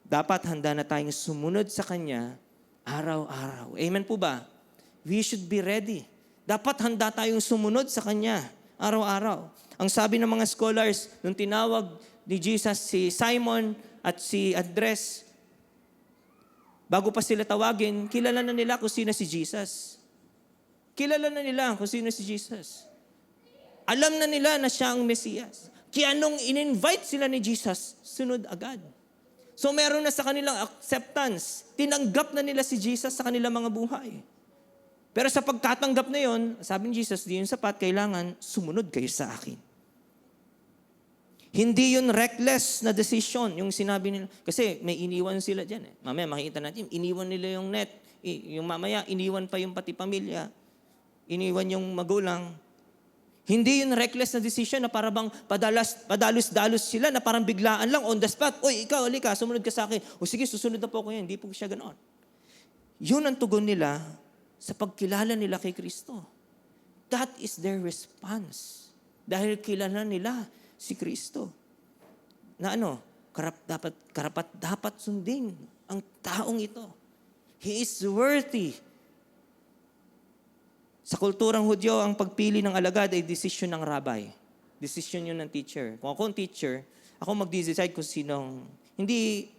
dapat handa na tayong sumunod sa Kanya araw-araw. Amen po ba? We should be ready. Dapat handa tayong sumunod sa Kanya araw-araw. Ang sabi ng mga scholars, nung tinawag ni Jesus si Simon at si Andres, bago pa sila tawagin, kilala na nila kung sino si Jesus. Kilala na nila kung sino si Jesus. Alam na nila na siya ang Mesiyas. Kaya nung in-invite sila ni Jesus, sunod agad. So meron na sa kanilang acceptance. Tinanggap na nila si Jesus sa kanilang mga buhay. Pero sa pagkatanggap na yon, sabi ni Jesus, di yun sapat, kailangan sumunod kayo sa akin. Hindi yun reckless na decision, yung sinabi nila. Kasi may iniwan sila dyan. Mamaya makikita natin, iniwan nila yung net. Yung mamaya, iniwan pa yung pati pamilya. Iniwan yung magulang. Hindi yun reckless na decision na parang padalos-dalos sila na parang biglaan lang on the spot. Oy, ikaw, halika, sumunod ka sa akin. O sige, susunod na po ako yan. Hindi po siya ganoon. Yun ang tugon nila sa pagkilala nila kay Kristo. That is their response. Dahil kilala nila si Kristo. Na karapat sundin ang taong ito. He is worthy. Sa kulturang Hudyo, ang pagpili ng alagad ay desisyon ng rabbi. Desisyon yun ng teacher. Kung ako ang teacher, ako mag-decide kung sinong, hindi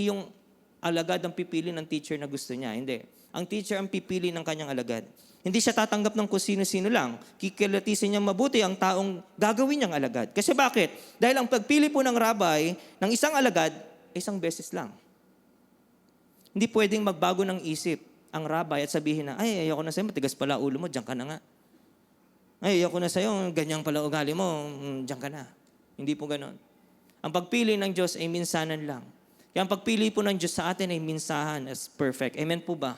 yung alagad ang pipili ng teacher na gusto niya. Hindi. Ang teacher ang pipili ng kanyang alagad. Hindi siya tatanggap ng kung sino-sino lang. Kikilatisin niya mabuti ang taong gagawin niyang alagad. Kasi bakit? Dahil ang pagpili po ng rabbi ng isang alagad, isang beses lang. Hindi pwedeng magbago ng isip ang rabbi at sabihin na, ay, ayoko na sa'yo, matigas pala ulo mo, diyan ka na nga. Ay, ayoko na sa'yo, ganyan pala ugali mo, diyan ka na. Hindi po ganon. Ang pagpili ng Diyos ay minsanan lang. Kaya ang pagpili po ng Diyos sa atin ay minsahan as perfect. Amen po ba?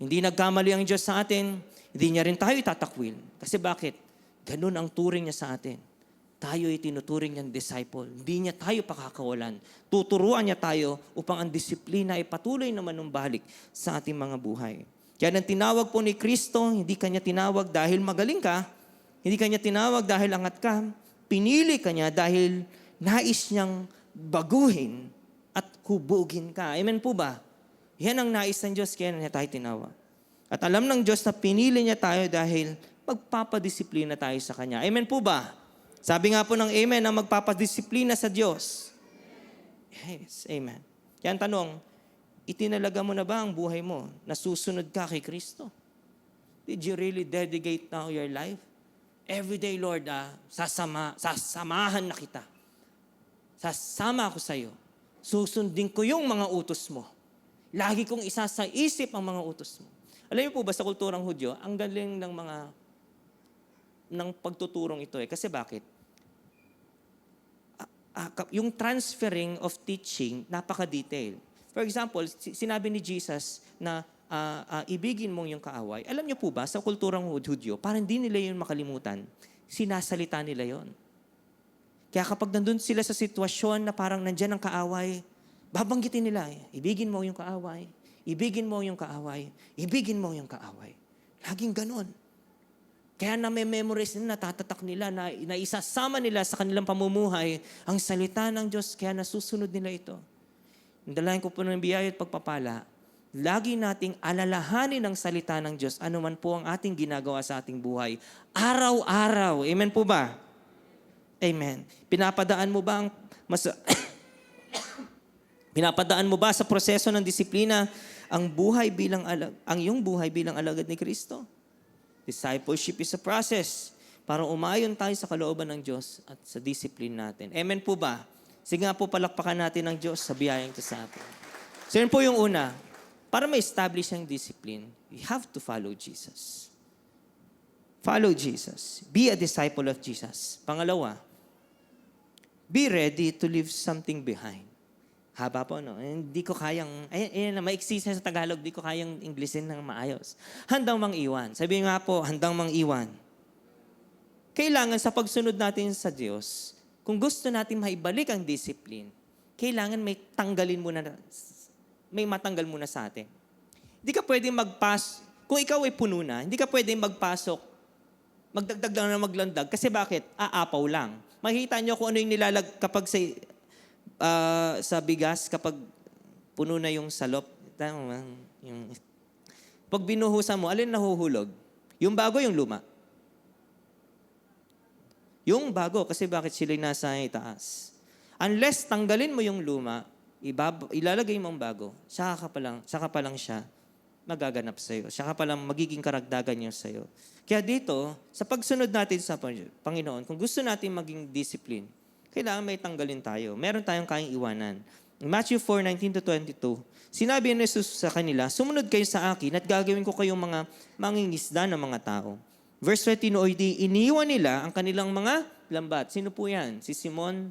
Hindi nagkamali ang Diyos sa atin, hindi niya rin tayo itatakwil. Kasi bakit? Ganun ang turing niya sa atin. tayo ay tinuturing niyang disciple. Hindi niya tayo pakakawalan. Tuturuan niya tayo upang ang disiplina ay patuloy na manumbalik sa ating mga buhay. Kaya nang tinawag po ni Kristo, hindi kanya tinawag dahil magaling ka, hindi kanya tinawag dahil angat ka, pinili kanya dahil nais niyang baguhin at hubugin ka. Amen po ba? Yan ang nais ng Diyos, kaya niya tayo tinawag. At alam ng Diyos na pinili niya tayo dahil magpapadisiplina tayo sa Kanya. Amen po ba? Sabi nga po ng amen na magpapadisiplina sa Diyos. Yes, amen. Kaya ang tanong, itinalaga mo na ba ang buhay mo na susunod ka kay Kristo? Did you really dedicate now your life? Every day, Lord, sasamahan na kita. Sasama ako sa iyo. Susundin ko yung mga utos mo. Lagi kong isa sa isip ang mga utos mo. Alam niyo po ba sa kulturang Hudyo, ang galing ng pagtuturong ito eh. Kasi bakit? Yung transferring of teaching, napaka-detail. For example, sinabi ni Jesus na ibigin mo yung kaaway. Alam niyo po ba, sa kulturang Hudyo, parang hindi nila yun makalimutan. Sinasalita nila yon. Kaya kapag nandun sila sa sitwasyon na parang nandyan ang kaaway, babanggitin nila, ibigin mo yung kaaway. Ibigin mo yung kaaway. Ibigin mo yung kaaway. Laging ganon. Kaya na-memorize nila, natatatak nila, na isasama nila sa kanilang pamumuhay ang salita ng Diyos, kaya nasusunod nila ito. Dalayan ko po ng biyaya at pagpapala, lagi nating alalahanin ang salita ng Diyos, anuman po ang ating ginagawa sa ating buhay. Araw-araw. Amen po ba? Amen. Pinapadaan mo ba Pinapadaan mo ba sa proseso ng disiplina ang iyong buhay bilang alagad ni Kristo? Discipleship is a process para umayon tayo sa kalooban ng Diyos at sa discipline natin. Amen po ba? Sige nga po, palakpakan natin ng Diyos sa biyayang ito sa atin. So yun po yung una. Para ma-establish ang discipline, we have to follow Jesus. Follow Jesus. Be a disciple of Jesus. Pangalawa, be ready to leave something behind. Haba po, no? Hindi ko kayang, ayan na, maiksi sa Tagalog, hindi ko kayang Englishin ng maayos. Handang mang-iwan. Sabi nga po, handang mang-iwan. Kailangan sa pagsunod natin sa Diyos, kung gusto natin maibalik ang discipline, kailangan may matanggal muna sa atin. Hindi ka pwedeng kung ikaw ay puno na, hindi ka pwedeng magpasok, magdagdag lang na maglandag, kasi bakit? Aapaw lang. Makikita nyo kung ano yung kapag sa bigas, kapag puno na yung salop, pag binuhusan mo, alin nahuhulog? Yung bago, yung luma? Yung bago, kasi bakit sila nasa itaas? Unless tanggalin mo yung luma, ilalagay mo ang bago, saka pa lang siya magaganap sa'yo. Saka pa lang magiging karagdagan niya sa'yo. Kaya dito, sa pagsunod natin sa Panginoon, kung gusto natin maging discipline, kailangan may tanggalin tayo. Meron tayong kayang iwanan. In Matthew 4:19-22, sinabi ni Jesus sa kanila, sumunod kayo sa akin at gagawin ko kayong mga mangingisda ng mga tao. Verse 20, iniwan nila ang kanilang mga lambat. Sino po yan? Si Simon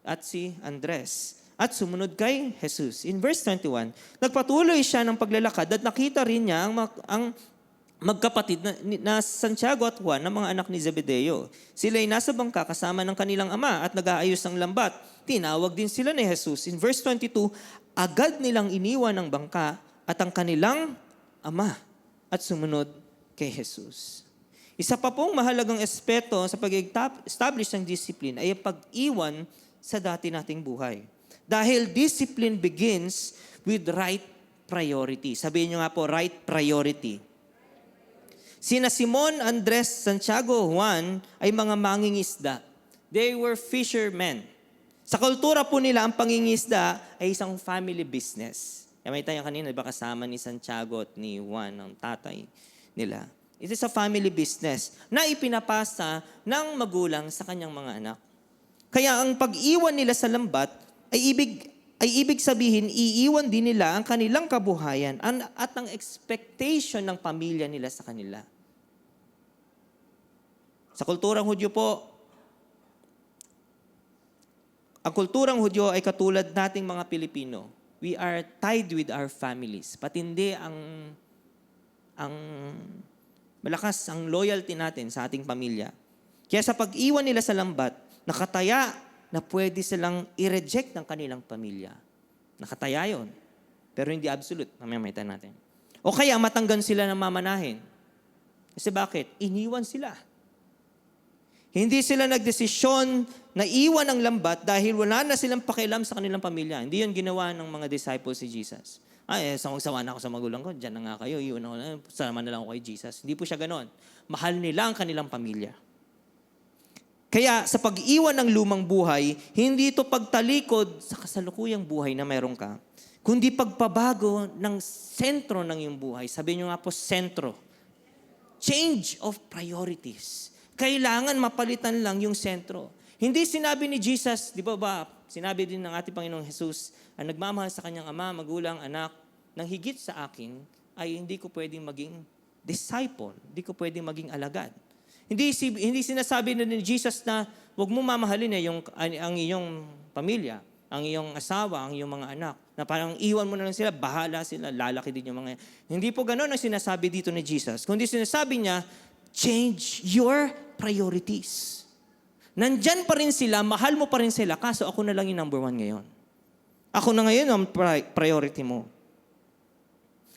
at si Andres. At sumunod kay Jesus. In verse 21, nagpatuloy siya ng paglalakad at nakita rin niya ang magkapatid na Santiago at Juan, na mga anak ni Zebedeo. Sila ay nasa bangka kasama ng kanilang ama at nag-aayos ng lambat. Tinawag din sila ni Jesus. In verse 22, agad nilang iniwan ang bangka at ang kanilang ama at sumunod kay Jesus. Isa pa pong mahalagang aspeto sa pag-establish ng discipline ay ang pag-iwan sa dati nating buhay. Dahil discipline begins with right priority. Sabihin nyo nga po, right priority. Sina Simon, Andres, Santiago, Juan ay mga mangingisda. They were fishermen. Sa kultura po nila, ang pangingisda ay isang family business. May tayo kanina, diba kasama ni Santiago at ni Juan, ang tatay nila. It is a family business na ipinapasa ng magulang sa kanyang mga anak. Kaya ang pag-iwan nila sa lambat ay ibig sabihin, iiwan din nila ang kanilang kabuhayan at ang expectation ng pamilya nila sa kanila. Sa kulturang Hudyo po, ang kulturang Hudyo ay katulad nating mga Pilipino. We are tied with our families. Patindi ang malakas ang loyalty natin sa ating pamilya. Kaya sa pag-iwan nila sa lambat, Nakataya na pwede silang i-reject ng kanilang pamilya. Nakataya yon. Pero hindi absolute. Mamaya natin. O kaya matanggan sila ng mamanahin. Kasi bakit? Iniwan sila. Hindi sila nagdesisyon na iwan ang lambat dahil wala na silang pakialam sa kanilang pamilya. Hindi yun ginawa ng mga disciples si Jesus. Sawa na ako sa magulang ko, dyan na nga kayo, iwan ako na, sama na lang ako kay Jesus. Hindi po siya ganon. Mahal nila ang kanilang pamilya. Kaya sa pag-iwan ng lumang buhay, hindi ito pagtalikod sa kasalukuyang buhay na meron ka, kundi pagpabago ng sentro ng iyong buhay. Sabi niyo nga po, sentro. Change of priorities. Kailangan mapalitan lang yung sentro. Hindi sinabi ni Jesus, di ba, sinabi din ng ating Panginoong Jesus, ang nagmamahal sa kanyang ama, magulang, anak, nang higit sa akin, ay hindi ko pwedeng maging disciple. Hindi ko pwedeng maging alagad. Hindi sinasabi na ni Jesus na huwag mo mamahalin ang iyong pamilya, ang iyong asawa, ang iyong mga anak, na parang iwan mo na lang sila, bahala sila, lalaki din yung mga. Hindi po gano'n ang sinasabi dito ni Jesus. Kundi sinasabi niya, change your priorities. Nandyan pa rin sila, mahal mo pa rin sila, kaso ako na lang yung number 1 ngayon. Ako na ngayon ang priority mo.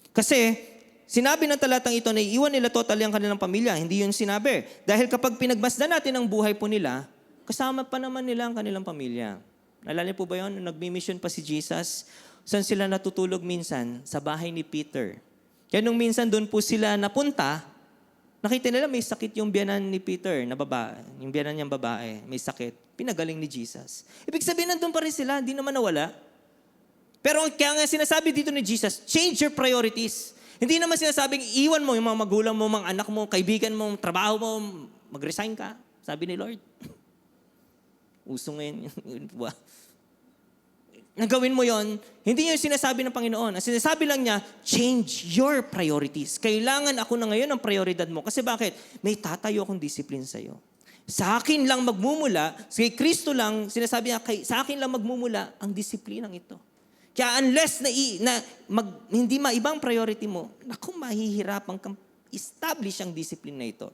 Kasi, sinabi ng talatang ito na iiwan nila totally ang kanilang pamilya. Hindi yun sinabi. Dahil kapag pinagmasdan natin ang buhay po nila, kasama pa naman nila ang kanilang pamilya. Naalala niyo po ba yun? Nung nag-mission pa si Jesus, saan sila natutulog minsan? Sa bahay ni Peter. Kaya nung minsan doon po sila napunta, nakita nila may sakit yung biyanan ni Peter na babae. Yung biyanan niyang babae, may sakit. Pinagaling ni Jesus. Ibig sabihin, nandun pa rin sila, hindi naman nawala. Pero kaya nga sinasabi dito ni Jesus, change your priorities. Hindi naman sinasabing iwan mo yung mga magulang mo, mga anak mo, kaibigan mo, trabaho mo, mag-resign ka. Sabi ni Lord. Uso ngayon. Nagawin mo yon, hindi yung sinasabi ng Panginoon. Ang sinasabi lang niya, change your priorities. Kailangan ako na ngayon ang prioridad mo. Kasi bakit? May tatayo akong discipline sa'yo. Sa akin lang magmumula, kay Kristo lang, sinasabi niya, sa akin lang magmumula ang disiplinang ito. Kaya unless hindi maibang priority mo, naku, mahihirapan kang establish ang discipline na ito.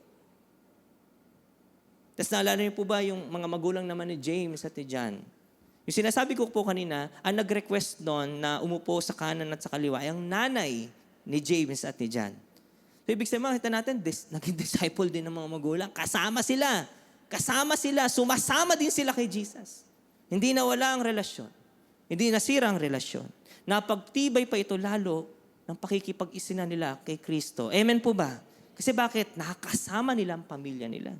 Tapos naalala niyo po ba yung mga magulang naman ni James at ni John? Yung sinasabi ko po kanina, ang nag-request doon na umupo sa kanan at sa kaliwa ay ang nanay ni James at ni John. So ibig sabihin, makita natin, naging disciple din ng mga magulang. Kasama sila. Sumasama din sila kay Jesus. Hindi nawala ang relasyon. Hindi nasira ang relasyon. Napagtibay pa ito lalo ng pakikipag-isina nila kay Kristo. Amen po ba? Kasi bakit? Nakakasama nila ang pamilya nila.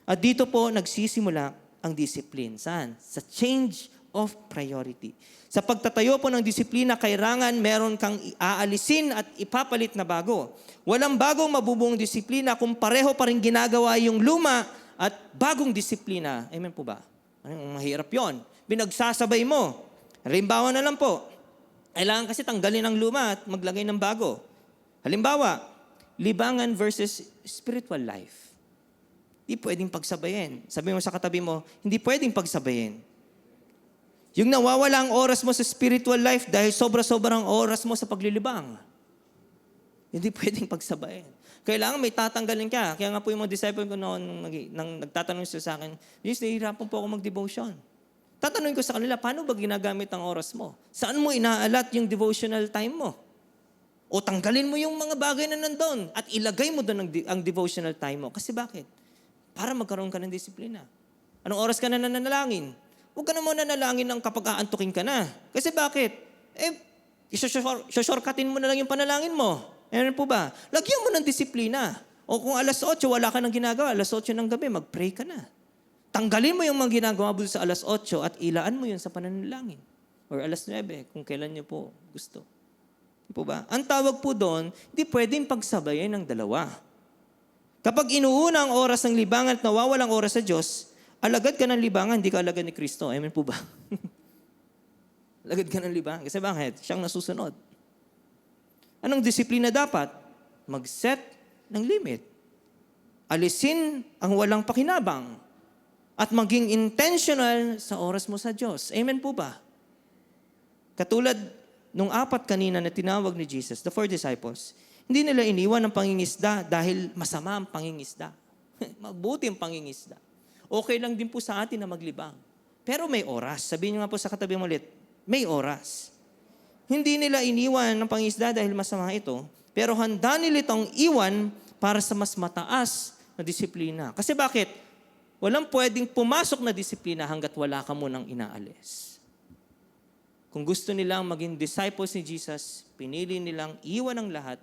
At dito po nagsisimula ang discipline. Saan? Sa change of priority. Sa pagtatayo po ng disiplina, kailangan meron kang aalisin at ipapalit na bago. Walang bagong mabubuong disiplina kung pareho pa rin ginagawa yung luma at bagong disiplina. Amen po ba? Mahirap yon. Binagsasabay mo. Halimbawa na lang po, kailangan kasi tanggalin ang luma at maglagay ng bago. Halimbawa, libangan versus spiritual life. Hindi pwedeng pagsabayin. Sabi mo sa katabi mo, hindi pwedeng pagsabayin. Yung nawawala ang oras mo sa spiritual life dahil sobra-sobrang oras mo sa paglilibang. Hindi pwedeng pagsabayin. Kailangan may tatanggalin ka. Kaya nga po yung mga disciple ko noon, nang nagtatanong sila sa akin, yes, nahihirapan po ako mag-devotion. Tatanungin ko sa kanila, paano ba ginagamit ang oras mo? Saan mo inaalat yung devotional time mo? O tanggalin mo yung mga bagay na nandun at ilagay mo doon ang devotional time mo. Kasi bakit? Para magkaroon ka ng disiplina. Anong oras ka na nanalangin? Huwag ka na muna nanalangin ng kapag aantukin ka na. Kasi bakit? Shortcutin mo na lang yung panalangin mo. Ano po ba? Lagyan mo ng disiplina. O kung alas 8, wala ka nang ginagawa, alas 8 ng gabi, mag-pray ka na. Tanggalin mo yung mga ginagawa mo sa alas 8 at ilaan mo yun sa pananalangin. Or alas 9, kung kailan nyo po gusto. Di po ba? Ang tawag po doon, hindi pwedeng pagsabayin ng dalawa. Kapag inuuna ang oras ng libangan at nawawalang oras sa Diyos, alagad ka ng libangan, hindi ka alagad ni Kristo. Amen po ba? Alagad ka ng libangan. Kasi bakit? Siyang nasusunod. Anong disiplina dapat? Mag-set ng limit. Alisin ang walang pakinabang. At maging intentional sa oras mo sa Diyos. Amen po ba? Katulad nung 4 kanina na tinawag ni Jesus, the 4 disciples, hindi nila iniwan ang pangingisda dahil masama ang pangingisda. Mabuti ang pangingisda. Okay lang din po sa atin na maglibang. Pero may oras. Sabihin niyo nga po sa katabi mo ulit, may oras. Hindi nila iniwan ng pangisda dahil masama ito, pero handa nila itong iwan para sa mas mataas na disiplina. Kasi bakit? Walang pwedeng pumasok na disiplina hanggat wala ka munang inaalis. Kung gusto nilang maging disciples ni Jesus, pinili nilang iwan ang lahat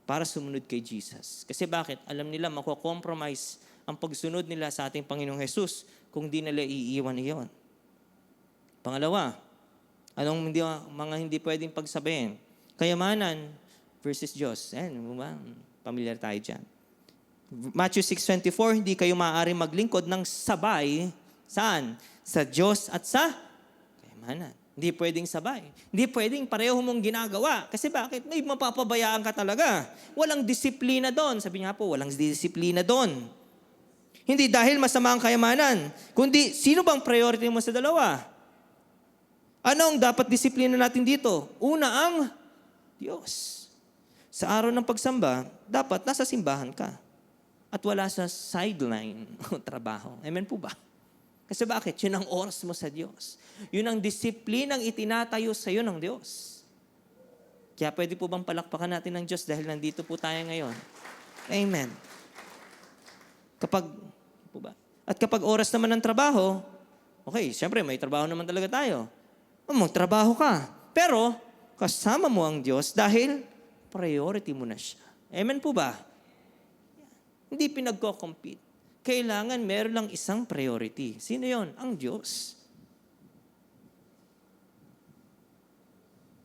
para sumunod kay Jesus. Kasi bakit? Alam nila mako-compromise ang pagsunod nila sa ating Panginoong Jesus kung di nila iiwan iyon. Pangalawa, anong mga hindi pwedeng pagsabihin? Kayamanan versus Diyos. Pamilyar tayo dyan. Matthew 6:24, hindi kayo maaari maglingkod ng sabay. Saan? Sa Diyos at sa kayamanan. Hindi pwedeng sabay. Hindi pwedeng pareho mong ginagawa. Kasi bakit? May mapapabayaan ka talaga. Walang disiplina doon. Sabi niya po, walang disiplina doon. Hindi dahil masama ang kayamanan, kundi sino bang priority mo sa dalawa? Anong dapat disiplina natin dito? Una ang Diyos. Sa araw ng pagsamba, dapat nasa simbahan ka. At wala sa sideline o trabaho. Amen po ba? Kasi bakit? Yun ang oras mo sa Diyos. Yun ang disiplinang itinatayo sa iyo ng Diyos. Kaya pwede po bang palakpakan natin ng Diyos dahil nandito po tayo ngayon? Amen. Kapag oras naman ng trabaho, okay, siyempre may trabaho naman talaga tayo. Magtrabaho ka. Pero, kasama mo ang Diyos dahil priority mo na siya. Amen po ba? Hindi pinagko-compete. Kailangan meron lang isang priority. Sino yon? Ang Diyos.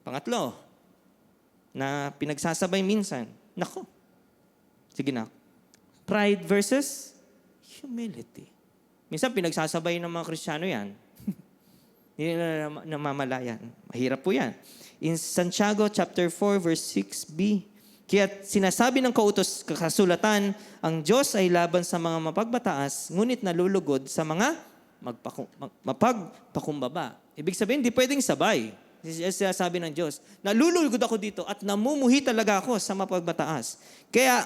Pangatlo, na pinagsasabay minsan. Nako. Sige na. Pride versus humility. Minsan pinagsasabay ng mga Kristiyano yan. Hindi na namamalayan. Mahirap po yan. In Santiago chapter 4 verse 6b, kaya sinasabi ng kasulatan, ang Diyos ay laban sa mga mapagbataas, ngunit nalulugod sa mga mapagpakumbaba. Ibig sabihin, di pwedeng sabay. Sinasabi ng Diyos, nalulugod ako dito at namumuhi talaga ako sa mapagbataas. Kaya,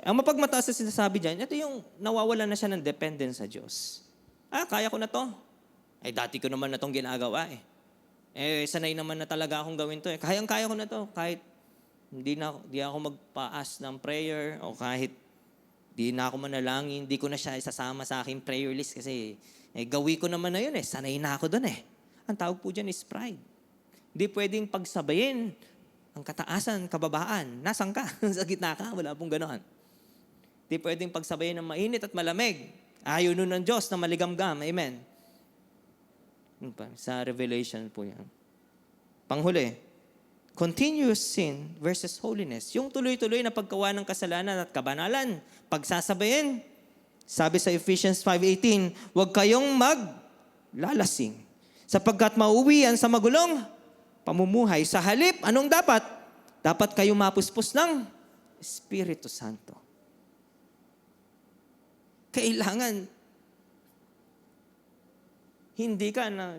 ang mapagmataas na sinasabi dyan, ito yung nawawala na siya ng dependence sa Diyos. Kaya ko na to. Dati ko naman na itong ginagawa sanay naman na talaga akong gawin to. Kayang-kaya ko na to. Kahit di ako magpaas ng prayer o kahit di na ako manalangin, di ko na siya isasama sa aking prayer list kasi gawi ko naman na yun Sanay na ako doon Ang tawag po dyan is pride. Hindi pwedeng pagsabayin ang kataasan, kababaan. Nasaan ka? Sa gitna ka? Wala pong gano'n. Hindi pwedeng pagsabayin ng mainit at malamig. Ayaw nun ng Diyos na maligamgam. Amen. Sa Revelation po yan. Panghuli, continuous sin versus holiness. Yung tuloy-tuloy na paggawa ng kasalanan at kabanalan, pagsasabayin. Sabi sa Ephesians 5:18, huwag kayong maglalasing sapagkat mauwi yan sa magulong pamumuhay. Sa halip, anong dapat? Dapat kayong mapuspos ng Espiritu Santo. Kailangan hindi ka na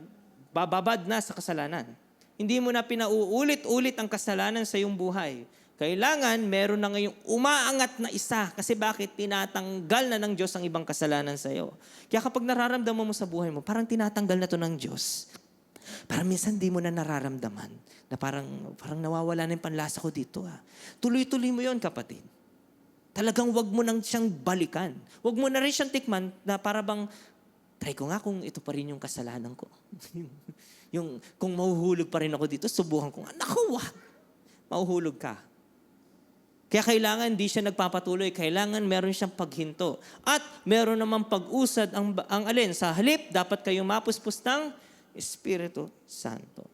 bababad na sa kasalanan. Hindi mo na pinauulit-ulit ang kasalanan sa iyong buhay. Kailangan meron na ngayong umaangat na isa. Kasi bakit? Tinatanggal na ng Diyos ang ibang kasalanan sa iyo. Kaya kapag nararamdaman mo sa buhay mo, parang tinatanggal na to ng Diyos. Parang minsan di mo na nararamdaman na parang nawawala na yung panlasa ko dito. Tuloy-tuloy mo yon kapatid. Talagang wag mo nang siyang balikan. Wag mo na rin siyang tikman na para bang try ko nga kung ito pa rin yung kasalanan ko. yung kung mahuhulog pa rin ako dito, subukan ko nga. Naku, wag. Mahuhulog ka. Kaya kailangan di siya nagpapatuloy. Kailangan meron siyang paghinto. At meron naman pag-usad ang alin. Sa halip, dapat kayong mapuspos ng Espiritu Santo.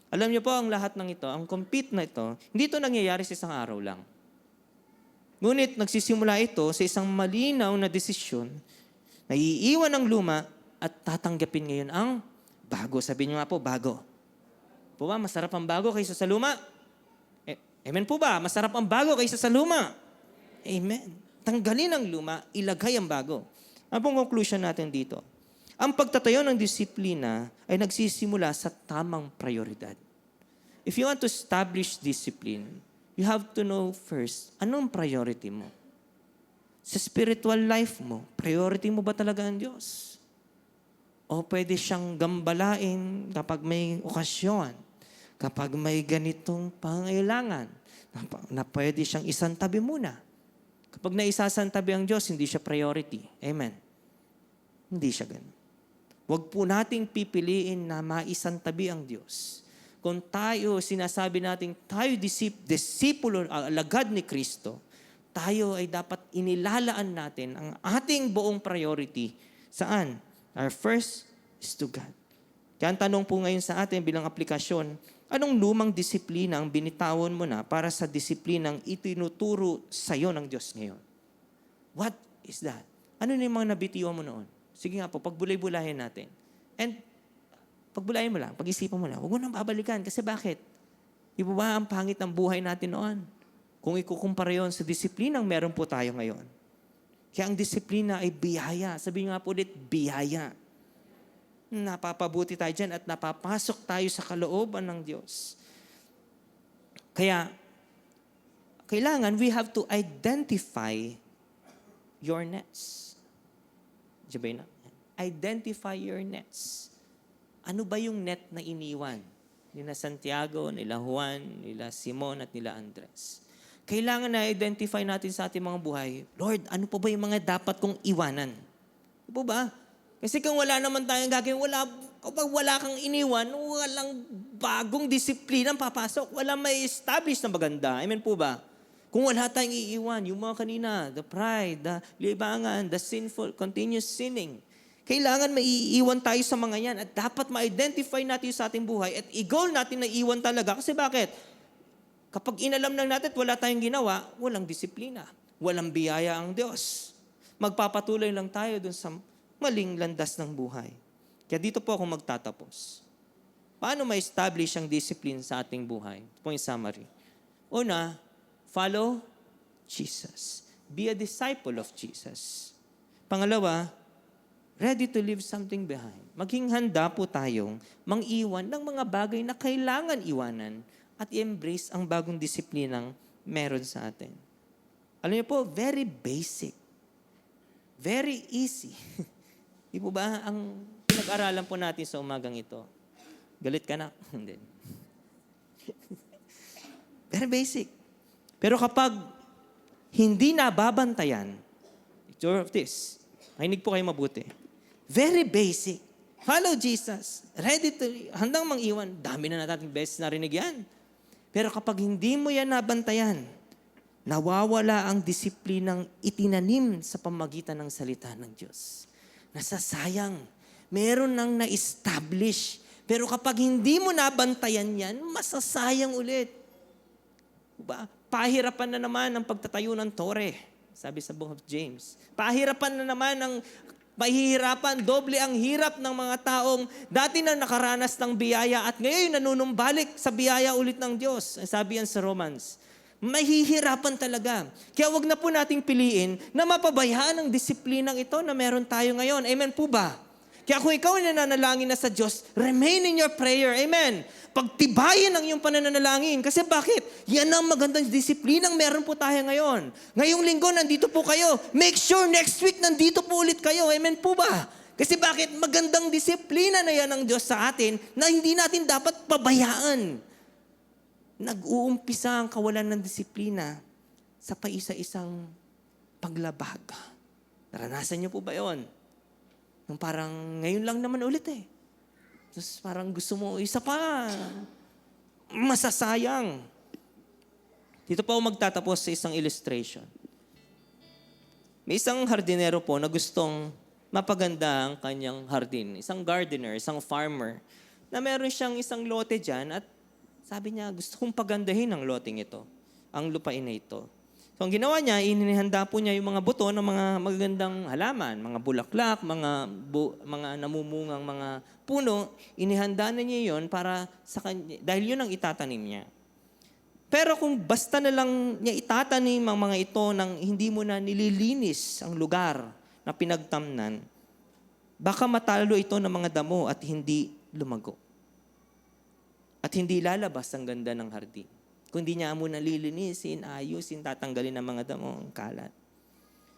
Alam niyo po, ang lahat ng ito, ang compete na ito, hindi ito nangyayari sa isang araw lang. Ngunit nagsisimula ito sa isang malinaw na desisyon na iiwan ang luma at tatanggapin ngayon ang bago. Sabihin niyo nga po, bago. Po ba, masarap ang bago kaysa sa luma? Amen po ba? Masarap ang bago kaysa sa luma? Amen. Tanggalin ang luma, ilagay ang bago. Ano pong conclusion natin dito? Ang pagtatayo ng disiplina ay nagsisimula sa tamang prioridad. If you want to establish discipline, you have to know first, anong priority mo? Sa spiritual life mo, priority mo ba talaga ang Diyos? O pwede siyang gambalain kapag may okasyon, kapag may ganitong pangailangan, na pwede siyang isantabi muna. Kapag naisasantabi ang Diyos, hindi siya priority. Amen. Hindi siya ganun. Huwag po nating pipiliin na maisantabi ang Diyos. Kung tayo, sinasabi natin, tayo disipulo, alagad ni Kristo, tayo ay dapat inilalaan natin ang ating buong priority. Saan? Our first is to God. Kaya ang tanong po ngayon sa atin bilang aplikasyon, anong lumang disiplina ang binitawan mo na para sa disiplinang itinuturo sa iyo ng Diyos ngayon? What is that? Ano na yung mga nabitiwan mo noon? Sige nga po, pagbulay-bulahin natin. And pagbulayin mo lang, pag-isipan mo lang, huwag mo nang babalikan. Kasi bakit? Di ba ang pangit ng buhay natin noon? Kung ikukumpara yon sa disiplinang meron po tayo ngayon. Kaya ang disiplina ay biyaya. Sabi nga po ulit, biyaya. Napapabuti tayo dyan at napapasok tayo sa kalooban ng Diyos. Kaya, kailangan we have to identify your nets. Diba na? Identify your nets. Ano ba yung net na iniwan? Nila Santiago, nila Juan, nila Simon at nila Andres. Kailangan na identify natin sa ating mga buhay, Lord, ano pa ba yung mga dapat kong iwanan? Di ba? Kasi kung wala naman tayong gagawin, kapag wala kang iniwan, walang bagong disiplina papasok. Walang may establish na maganda. Amen po ba? Kung wala tayong iiwan, yung mga kanina, the pride, the libangan, the sinful, continuous sinning, kailangan maiiwan tayo sa mga yan at dapat ma-identify natin sa ating buhay at i-goal natin na iwan talaga. Kasi bakit? Kapag inalam lang natin at wala tayong ginawa, walang disiplina. Walang biyaya ang Diyos. Magpapatuloy lang tayo dun sa maling landas ng buhay. Kaya dito po ako magtatapos. Paano ma-establish ang discipline sa ating buhay? Ito po yung summary. Una, follow Jesus. Be a disciple of Jesus. Pangalawa, ready to leave something behind. Maging handa po tayong mang-iwan ng mga bagay na kailangan iwanan at i-embrace ang bagong disiplinang meron sa atin. Alam niyo po, very basic. Very easy. Di po ba ang pinag-aralan po natin sa umagang ito? Galit ka na? Hindi. Very basic. Pero kapag hindi nababantayan, picture of this, makinig po kayo mabuti. Very basic. Follow Jesus. Ready to, handang mang-iwan. Dami na natin beses narinig yan. Pero kapag hindi mo yan nabantayan, nawawala ang disiplinang itinanim sa pamagitan ng salita ng Diyos. Nasasayang. Meron nang na-establish. Pero kapag hindi mo nabantayan yan, masasayang ulit. Diba? Pahirapan na naman ang pagtatayo ng tore. Sabi sa Book of James. Pahirapan na naman ang mahihirapan, doble ang hirap ng mga taong dati na nakaranas ng biyaya at ngayon nanunumbalik sa biyaya ulit ng Diyos. Sabi yan sa Romans. Mahihirapan talaga. Kaya wag na po nating piliin na mapabayaan ang disiplinang ito na meron tayo ngayon. Amen po ba? Kaya kung ikaw ay nananalangin na sa Diyos, remain in your prayer. Amen. Pagtibayin ang iyong pananalangin. Kasi bakit? Yan ang magandang disiplinang meron po tayo ngayon. Ngayong linggo, nandito po kayo. Make sure next week, nandito po ulit kayo. Amen po ba? Kasi bakit? Magandang disiplina na yan ng Diyos sa atin na hindi natin dapat pabayaan. Nag-uumpisa ang kawalan ng disiplina sa paisa-isang paglabag. Naranasan niyo po ba yun? Nung parang ngayon lang naman ulit eh. Tapos parang gusto mo, isa pa. Masasayang. Dito pa ako magtatapos sa isang illustration. May isang hardinero po na gustong mapaganda ang kanyang hardin. Isang gardener, isang farmer, na meron siyang isang lote dyan at sabi niya, gusto kong pagandahin ang loteng ito, ang lupain na ito. So, ang ginawa niya, inihanda po niya yung mga buto ng mga magagandang halaman, mga bulaklak, mga namumungang mga puno. Inihanda na niya yon para sa kanya, dahil yun ang itatanim niya. Pero kung basta na lang niya itatanim ang mga ito nang hindi mo na nililinis ang lugar na pinagtamnan, baka matalo ito ng mga damo at hindi lumago. At hindi lalabas ang ganda ng hardin. Kung di niya muna lilinisin, ayusin, tatanggalin ang mga damo, ang kalat.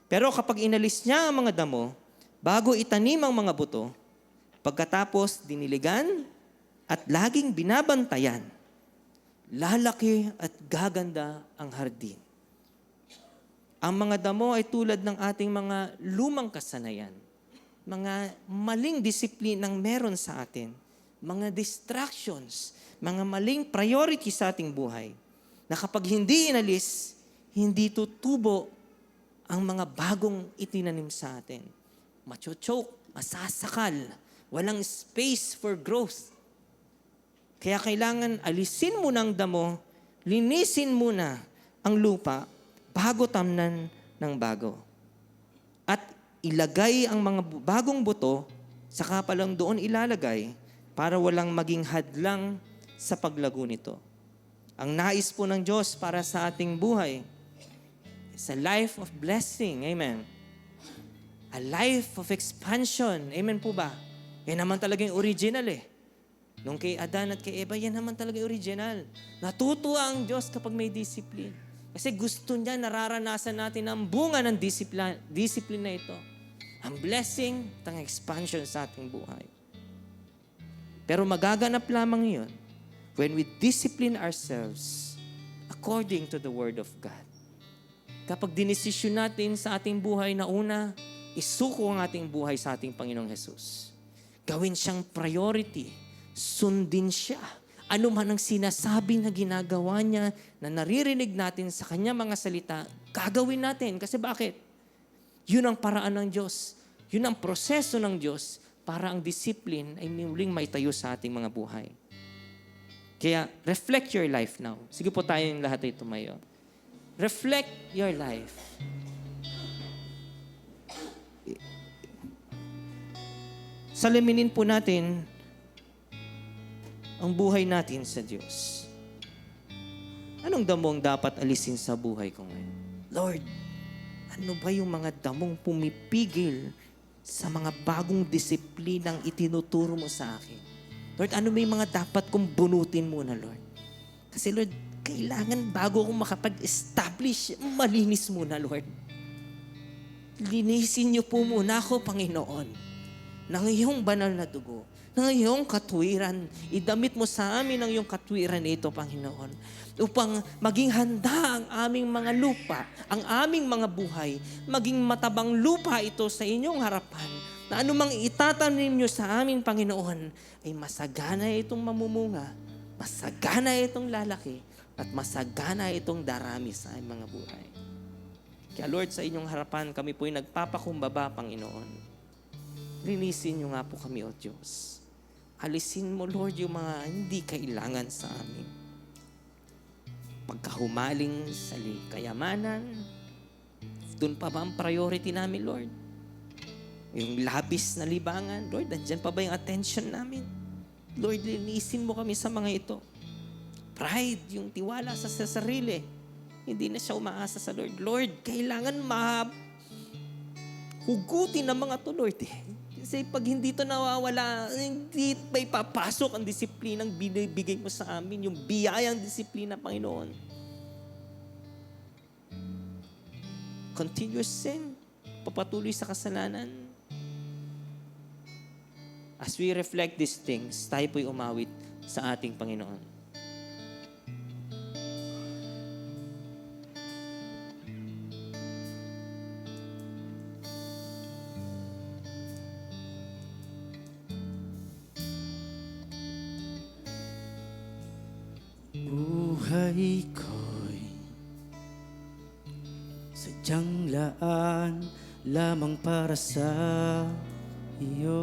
Pero kapag inalis niya ang mga damo, bago itanim ang mga buto, pagkatapos diniligan at laging binabantayan, lalaki at gaganda ang hardin. Ang mga damo ay tulad ng ating mga lumang kasanayan, mga maling disiplinang meron sa atin, mga distractions, mga maling priority sa ating buhay, na kapag hindi inalis, hindi tutubo ang mga bagong itinanim sa atin. Machochoke, masasakal, walang space for growth. Kaya kailangan alisin mo ng damo, linisin muna ang lupa bago tamnan ng bago. At ilagay ang mga bagong buto, saka pa lang doon ilalagay para walang maging hadlang sa paglago nito. Ang nais po ng Diyos para sa ating buhay is a life of blessing. Amen. A life of expansion. Amen po ba? Yan naman talaga yung original eh. Nung kay Adan at kay Eva, yan naman talaga yung original. Natutuwa ang Diyos kapag may discipline. Kasi gusto niya, nararanasan natin ang bunga ng discipline na ito. Ang blessing at ang expansion sa ating buhay. Pero magaganap lamang yun when we discipline ourselves according to the Word of God. Kapag dinesisyon natin sa ating buhay na una, isuko ang ating buhay sa ating Panginoong Jesus. Gawin siyang priority. Sundin siya. Ano man ang sinasabi na ginagawa niya, na naririnig natin sa kanya mga salita, gagawin natin. Kasi bakit? Yun ang paraan ng Diyos. Yun ang proseso ng Diyos para ang discipline ay muling maitayo sa ating mga buhay. Kaya, reflect your life now. Sige po tayong lahat ay tumayo. Reflect your life. Salaminin po natin ang buhay natin sa Diyos. Anong damong dapat alisin sa buhay ko ngayon? Lord, ano ba yung mga damong pumipigil sa mga bagong disiplinang itinuturo mo sa akin? Lord, ano may mga dapat kong bunutin muna, Lord? Kasi Lord, kailangan bago akong makapag-establish, malinis muna, Lord. Linisin niyo po muna ako, Panginoon, ng iyong banal na dugo, ng iyong katwiran. Idamit mo sa amin ang iyong katwiran ito, Panginoon, upang maging handa ang aming mga lupa, ang aming mga buhay, maging matabang lupa ito sa inyong harapan, na anumang itatanim niyo sa amin, Panginoon, ay masagana itong mamumunga, masagana itong lalaki, at masagana itong darami sa aming mga buhay. Kaya Lord, sa inyong harapan, kami po'y nagpapakumbaba, Panginoon. Linisin niyo nga po kami, O Diyos. Alisin mo, Lord, yung mga hindi kailangan sa amin. Pagkahumaling sa kayamanan, doon pa ba ang priority namin, Lord? Yung labis na libangan, Lord, nandyan pa ba yung attention namin? Lord, linisin mo kami sa mga ito. Pride, yung tiwala sa sarili. Hindi na siya umaasa sa Lord. Lord, kailangan hugutin ang mga to, Lord. Kasi pag hindi ito nawawala, hindi pa ipapasok ang disiplinang binibigay mo sa amin, yung biyayang disiplina, Panginoon. Continuous sin, papatuloy sa kasalanan. As we reflect these things, tayo po'y umawit sa ating Panginoon. Buhay ko'y sadyang laan lamang para sa iyo.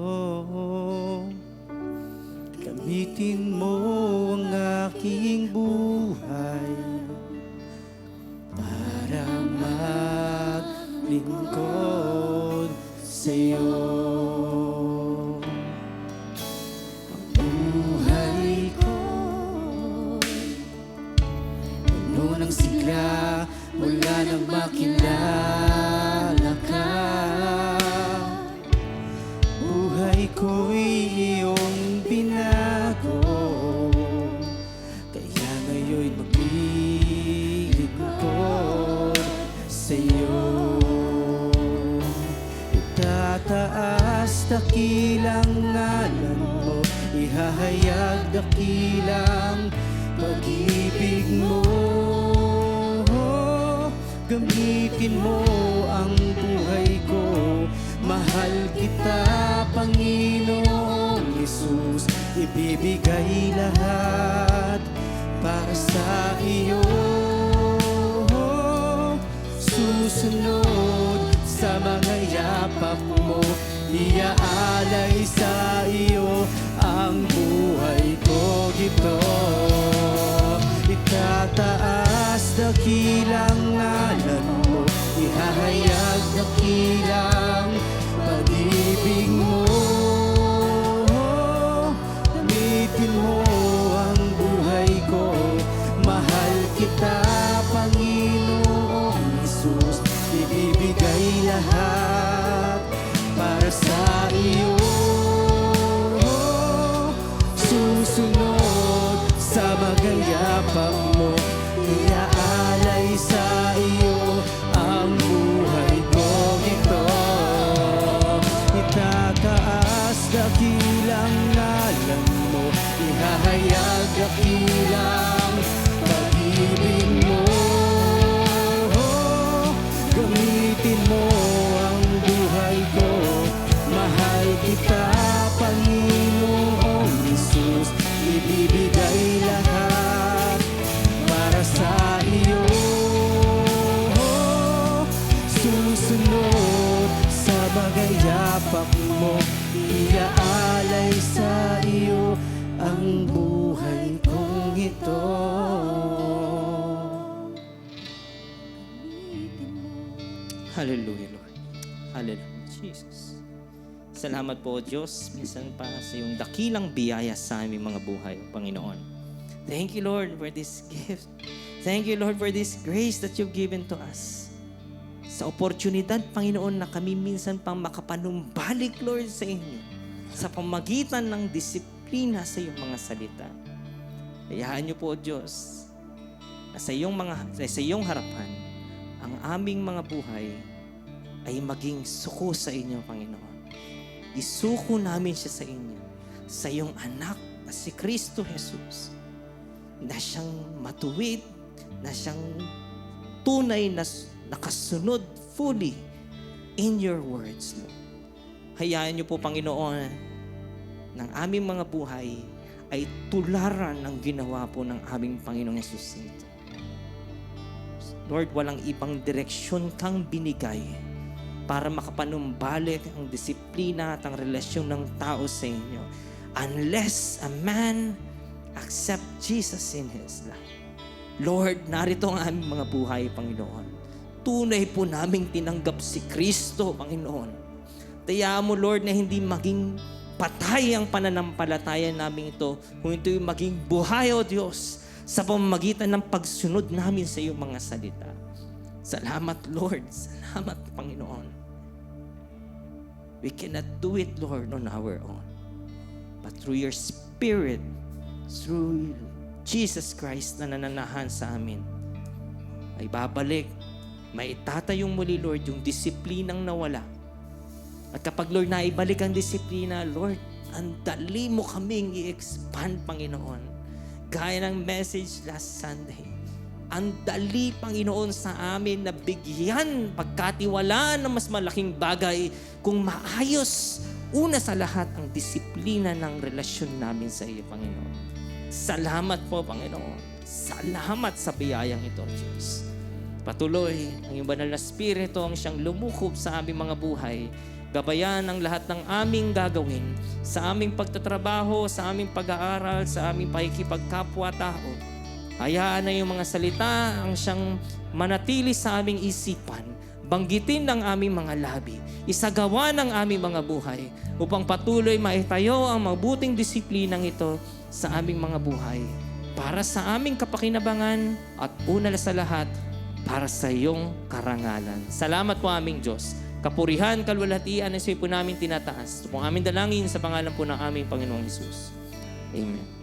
Gamitin mo ang aking buhay para maglingkod sa iyo. Ang buhay ko puno ng sigla mula nang makilala ka. Buhay ko'y iyong binago, kaya ngayon'y maglilingkod sa iyo. dakilang pag-ibig mo. Gamitin mo ang buhay ko. Mahal kita, Panginoong Hesus. Ibibigay lahat para sa iyo. Susunod sa mga yapak mo. Iaalay sa iyo ang buhay ko dito. Itataas dakilang ngalan mo. Ihahayag dakilang pag-ibig mo. Gamitin mo ang buhay ko. Mahal kita, Panginoong Hesus. Ibibigay lahat para sa iyo. Susunod sa mga yapak mo. Iaalay sa iyo ang buhay ko ito. Itataas dakilang ngalan mo. Ihahayag dakilang pag-ibig mo. Gamitin mo ang buhay ko. Mahal kita, Panginoong Hesus. Ibibigay lahat para sa iyo. Susunod sa mga yapak mo. Iaalay sa iyo ang buhay kong ito. Hallelujah, Lord. Hallelujah, Jesus. Salamat po, Diyos, minsan pa sa iyong dakilang biyaya sa aming mga buhay, Panginoon. Thank you, Lord, for this gift. Thank you, Lord, for this grace that you've given to us. Sa oportunidad, Panginoon, na kami minsan pang makapanumbalik, Lord, sa inyo. Sa pamagitan ng disiplina sa iyong mga salita. Hayaan niyo po, Diyos, na sa iyong harapan, ang aming mga buhay ay maging suko sa inyo, Panginoon. Isuko namin siya sa inyo, sa iyong anak na si Kristo Jesus, na siyang matuwid, na siyang tunay na nakasunod fully in your words, Lord. Hayaan niyo po, Panginoon, ng aming mga buhay ay tularan ng ginawa po ng aming Panginoong Jesus nito. Lord, walang ibang direksyon kang binigay para makapanumbalik ang disiplina at ang relasyon ng tao sa inyo. Unless a man accept Jesus in his life. Lord, narito ang aming mga buhay, Panginoon. Tunay po naming tinanggap si Kristo, Panginoon. Tayaan mo, Lord, na hindi maging patay ang pananampalataya namin ito, kung ito'y maging buhay, O Diyos, sa pamamagitan ng pagsunod namin sa iyong mga salita. Salamat, Lord. Salamat, Panginoon. We cannot do it, Lord, on our own. But through your Spirit, through Jesus Christ na nananahan sa amin, ay babalik, may itatayong muli, Lord, yung disiplinang nawala. At kapag, Lord, naibalik ang disiplina, Lord, ang dali mo kaming i-expand, Panginoon. Gaya ng message last Sunday. Ang dali, Panginoon, sa amin na bigyan, pagkatiwalaan ng mas malaking bagay kung maayos, una sa lahat, ang disiplina ng relasyon namin sa iyo, Panginoon. Salamat po, Panginoon. Salamat sa biyayang ito, Diyos. Patuloy, ang iyong banal na Espiritu ang siyang lumukob sa aming mga buhay. Gabayan ang lahat ng aming gagawin sa aming pagtatrabaho, sa aming pag-aaral, sa aming pakikipagkapwa-tao. Hayaan na yung mga salita ang siyang manatili sa aming isipan, banggitin ng aming mga labi, isagawa ng aming mga buhay upang patuloy maitayo ang mabuting disiplinang ito sa aming mga buhay para sa aming kapakinabangan at una sa lahat, para sa iyong karangalan. Salamat po aming Diyos. Kapurihan, kalwalhatian, na siya po namin tinataas. Ito po aming dalangin sa pangalan po ng aming Panginoong Hesus. Amen.